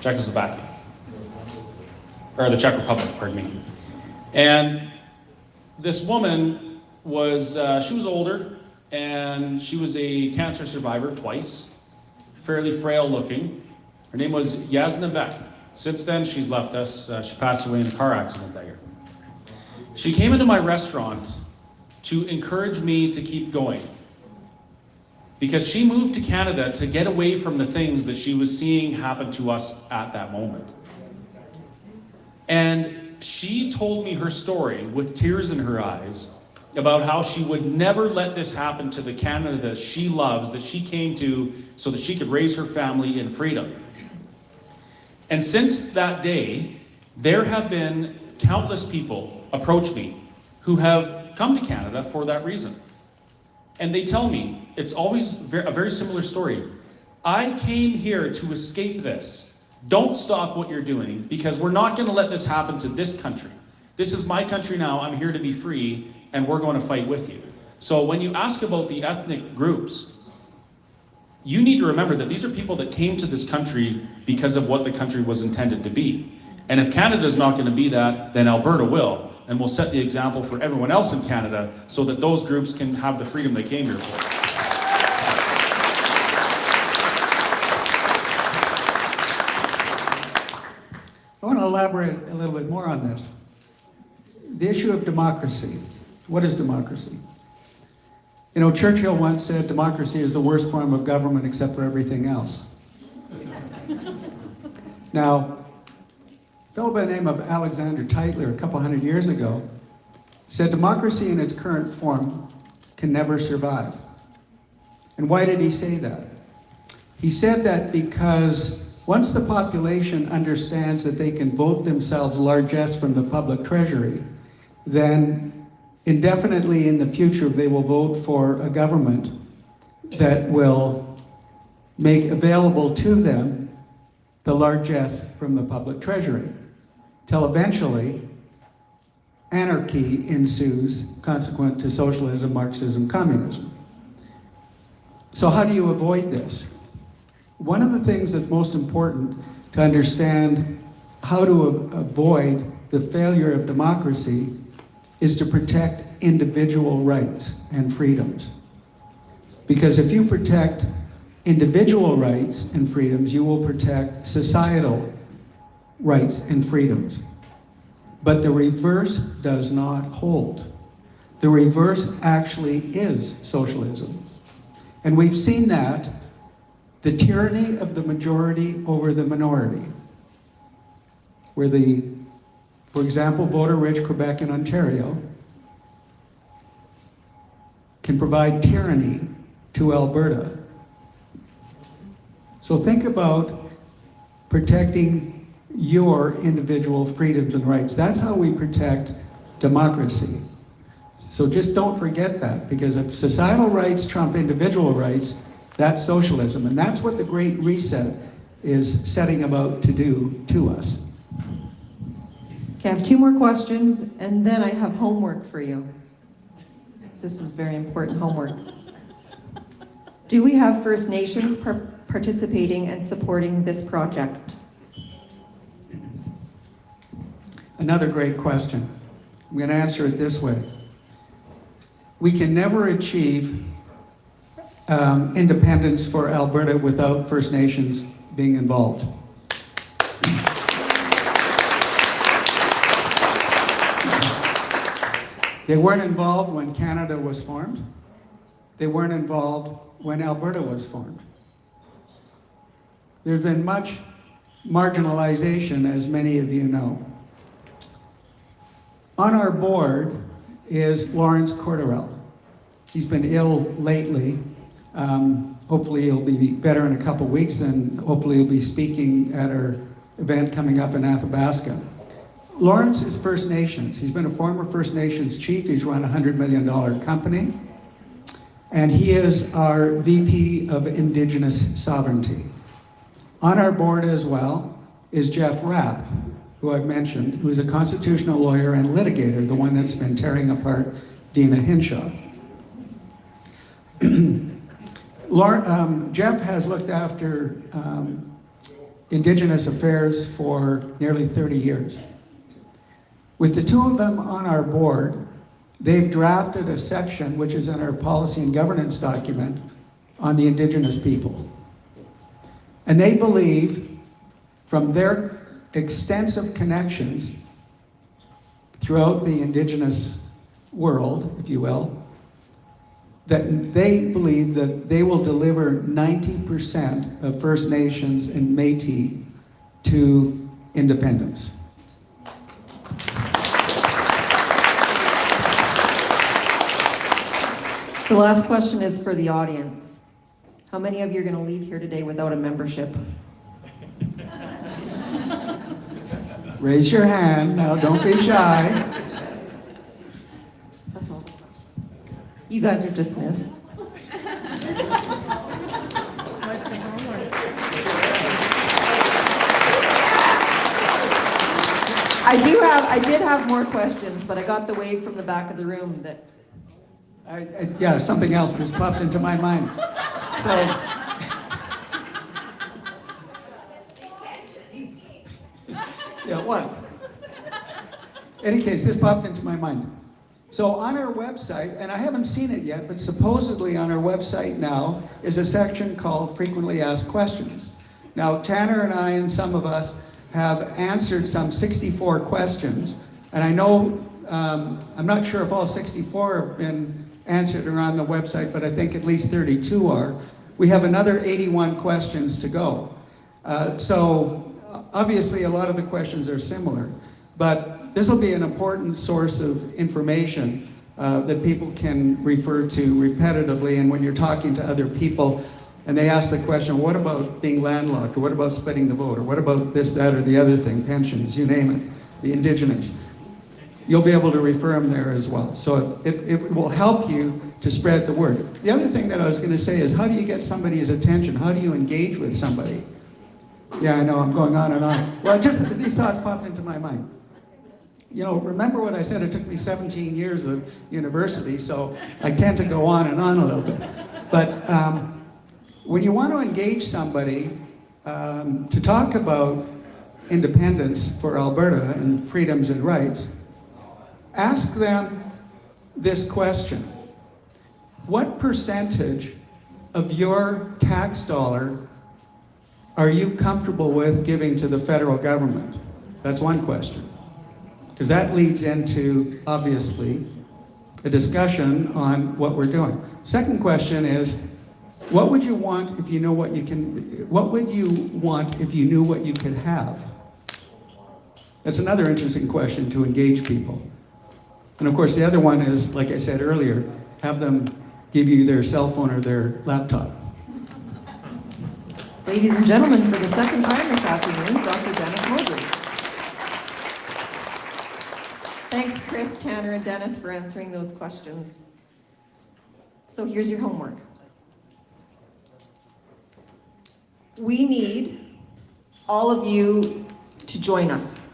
Czechoslovakia, or the Czech Republic, pardon me. And this woman was, she was older, and she was a cancer survivor twice, fairly frail looking. Her name was Yasna Beck. Since then, she's left us. She passed away in a car accident that year. She came into my restaurant to encourage me to keep going, because she moved to Canada to get away from the things that she was seeing happen to us at that moment. And she told me her story with tears in her eyes about how she would never let this happen to the Canada that she loves, that she came to so that she could raise her family in freedom. And since that day, there have been countless people approach me who have come to Canada for that reason. And they tell me, it's always a very similar story. I came here to escape this. Don't stop what you're doing, because we're not going to let this happen to this country. This is my country now. I'm here to be free, and we're going to fight with you. So when you ask about the ethnic groups, you need to remember that these are people that came to this country because of what the country was intended to be. And if Canada's not going to be that, then Alberta will. And we'll set the example for everyone else in Canada so that those groups can have the freedom they came here for. I want to elaborate a little bit more on this. The issue of democracy. What is democracy? Churchill once said democracy is the worst form of government except for everything else. Now, a fellow by the name of Alexander Tytler, a couple hundred years ago, said democracy in its current form can never survive. And why did he say that? He said that because once the population understands that they can vote themselves largesse from the public treasury, then indefinitely in the future they will vote for a government that will make available to them the largesse from the public treasury, till eventually anarchy ensues consequent to socialism, Marxism, communism. So how do you avoid this? One of the things that's most important to understand how to avoid the failure of democracy is to protect individual rights and freedoms. Because if you protect individual rights and freedoms, you will protect societal rights and freedoms. But the reverse does not hold. The reverse actually is socialism. And we've seen that, the tyranny of the majority over the minority, where the, for example, voter-rich Quebec and Ontario can provide tyranny to Alberta. So think about protecting your individual freedoms and rights. That's how we protect democracy. So just don't forget that, because if societal rights trump individual rights, that's socialism. And that's what the Great Reset is setting about to do to us. Okay, I have 2 more questions, and then I have homework for you. This is very important homework. Do we have First Nations participating and supporting this project? Another great question. I'm going to answer it this way. We can never achieve independence for Alberta without First Nations being involved. They weren't involved when Canada was formed. They weren't involved when Alberta was formed. There's been much marginalization, as many of you know. On our board is Lawrence Corderell. He's been ill lately. Hopefully he'll be better in a couple weeks, and hopefully he'll be speaking at our event coming up in Athabasca. Lawrence is First Nations. He's been a former First Nations chief. He's run a $100 million company. And he is our VP of Indigenous Sovereignty. On our board as well is Jeff Rath, who I've mentioned, who is a constitutional lawyer and litigator, the one that's been tearing apart Dina Hinshaw. Jeff has looked after Indigenous affairs for nearly 30 years. With the 2 of them on our board, they've drafted a section, which is in our policy and governance document, on the Indigenous people. And they believe, from their extensive connections throughout the Indigenous world, if you will, that they believe that they will deliver 90% of First Nations and Métis to independence. The last question is for the audience. How many of you are going to leave here today without a membership? Raise your hand now, don't be shy. That's all. You guys are dismissed. What's the homework? I did have more questions, but I got the wave from the back of the room that Yeah, something else just popped into my mind. So, yeah, what? Any case, this popped into my mind. So on our website, and I haven't seen it yet, but supposedly on our website now is a section called Frequently Asked Questions. Now, Tanner and I and some of us have answered some 64 questions, and I know, I'm not sure if all 64 have been answered are on the website, but I think at least 32 are. We have another 81 questions to go. So obviously a lot of the questions are similar, but this will be an important source of information that people can refer to repetitively. And when you're talking to other people and they ask the question, what about being landlocked? Or what about splitting the vote? Or what about this, that, or the other thing, pensions, you name it, the Indigenous. You'll be able to refer them there as well. So it will help you to spread the word. The other thing that I was going to say is, how do you get somebody's attention? How do you engage with somebody? Yeah, I know, I'm going on and on. Well, just these thoughts popped into my mind. You know, remember what I said, it took me 17 years of university, so I tend to go on and on a little bit. But when you want to engage somebody to talk about independence for Alberta and freedoms and rights, Ask them this question. What percentage of your tax dollar are you comfortable with giving to the federal government? That's one question. Because that leads into, obviously, a discussion on what we're doing. Second question is, what would you want if you know what you can, what would you want if you knew what you could have? That's another interesting question to engage people. And of course, the other one is, like I said earlier, have them give you their cell phone or their laptop. Ladies and gentlemen, for the second time this afternoon, Dr. Dennis Modry. Thanks, Chris, Tanner, and Dennis for answering those questions. So here's your homework. We need all of you to join us.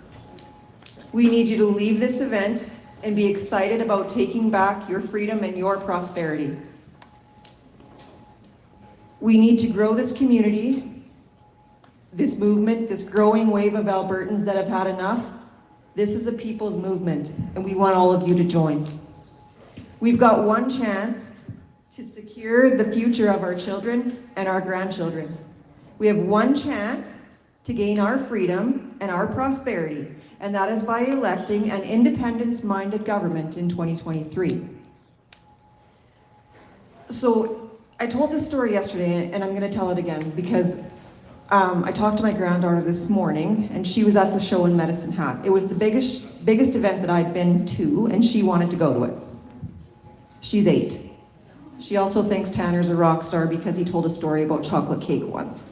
We need you to leave this event and be excited about taking back your freedom and your prosperity. We need to grow this community, this movement, this growing wave of Albertans that have had enough. This is a people's movement, and we want all of you to join. We've got one chance to secure the future of our children and our grandchildren. We have one chance to gain our freedom and our prosperity, and that is by electing an independence-minded government in 2023. So I told this story yesterday, and I'm going to tell it again, because I talked to my granddaughter this morning, and she was at the show in Medicine Hat. It was the biggest event that I'd been to, and she wanted to go to it. She's 8. She also thinks Tanner's a rock star because he told a story about chocolate cake once.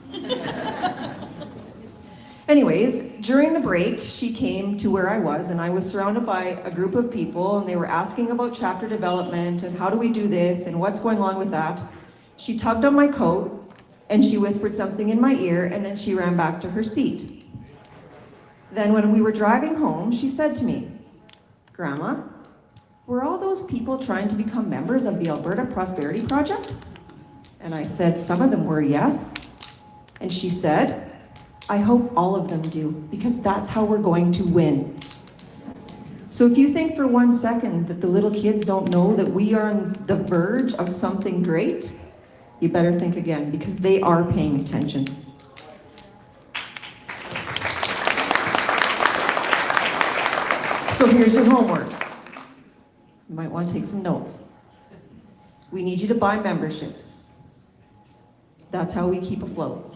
Anyways, during the break, she came to where I was, and I was surrounded by a group of people, and they were asking about chapter development, and how do we do this, and what's going on with that. She tugged on my coat, and she whispered something in my ear, and then she ran back to her seat. Then when we were driving home, she said to me, "Grandma, were all those people trying to become members of the Alberta Prosperity Project?" And I said, "Some of them were, yes." And she said, "I hope all of them do, because that's how we're going to win." So if you think for 1 second that the little kids don't know that we are on the verge of something great, you better think again, because they are paying attention. So here's your homework. You might want to take some notes. We need you to buy memberships. That's how we keep afloat.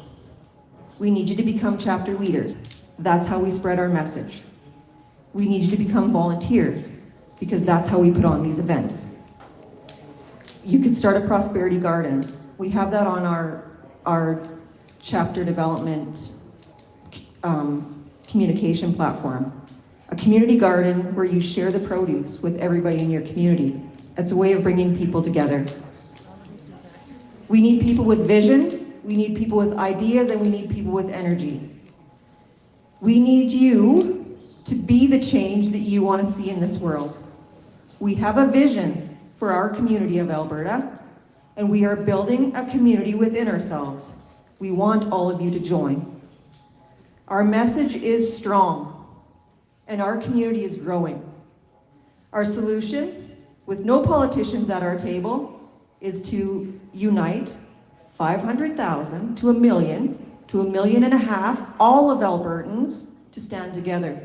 We need you to become chapter leaders. That's how we spread our message. We need you to become volunteers, because that's how we put on these events. You could start a prosperity garden. We have that on our chapter development communication platform. A community garden where you share the produce with everybody in your community. It's a way of bringing people together. We need people with vision, we need people with ideas, and we need people with energy. We need you to be the change that you want to see in this world. We have a vision for our community of Alberta, and we are building a community within ourselves. We want all of you to join. Our message is strong, and our community is growing. Our solution, with no politicians at our table, is to unite 500,000 to 1 million to 1.5 million, all of Albertans, to stand together.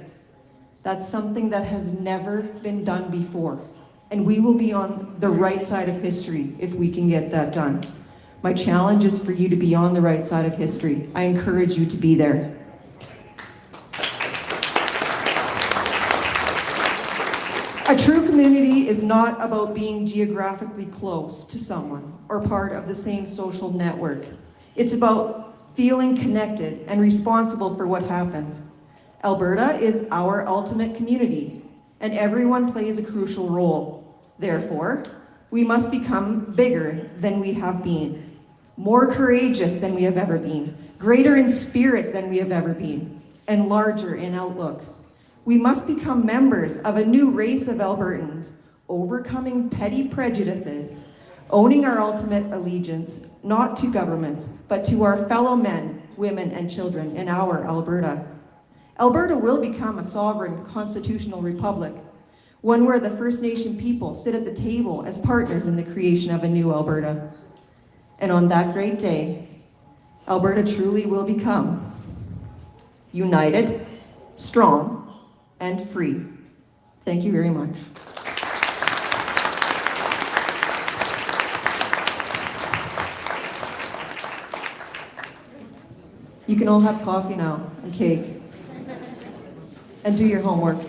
That's something that has never been done before. And we will be on the right side of history if we can get that done. My challenge is for you to be on the right side of history. I encourage you to be there. A true community is not about being geographically close to someone or part of the same social network. It's about feeling connected and responsible for what happens. Alberta is our ultimate community, and everyone plays a crucial role. Therefore, we must become bigger than we have been, more courageous than we have ever been, greater in spirit than we have ever been, and larger in outlook. We must become members of a new race of Albertans, overcoming petty prejudices, owning our ultimate allegiance, not to governments, but to our fellow men, women, and children in our Alberta. Alberta will become a sovereign constitutional republic, one where the First Nation people sit at the table as partners in the creation of a new Alberta. And on that great day, Alberta truly will become united, strong, and free. Thank you very much. You can all have coffee now and cake and do your homework.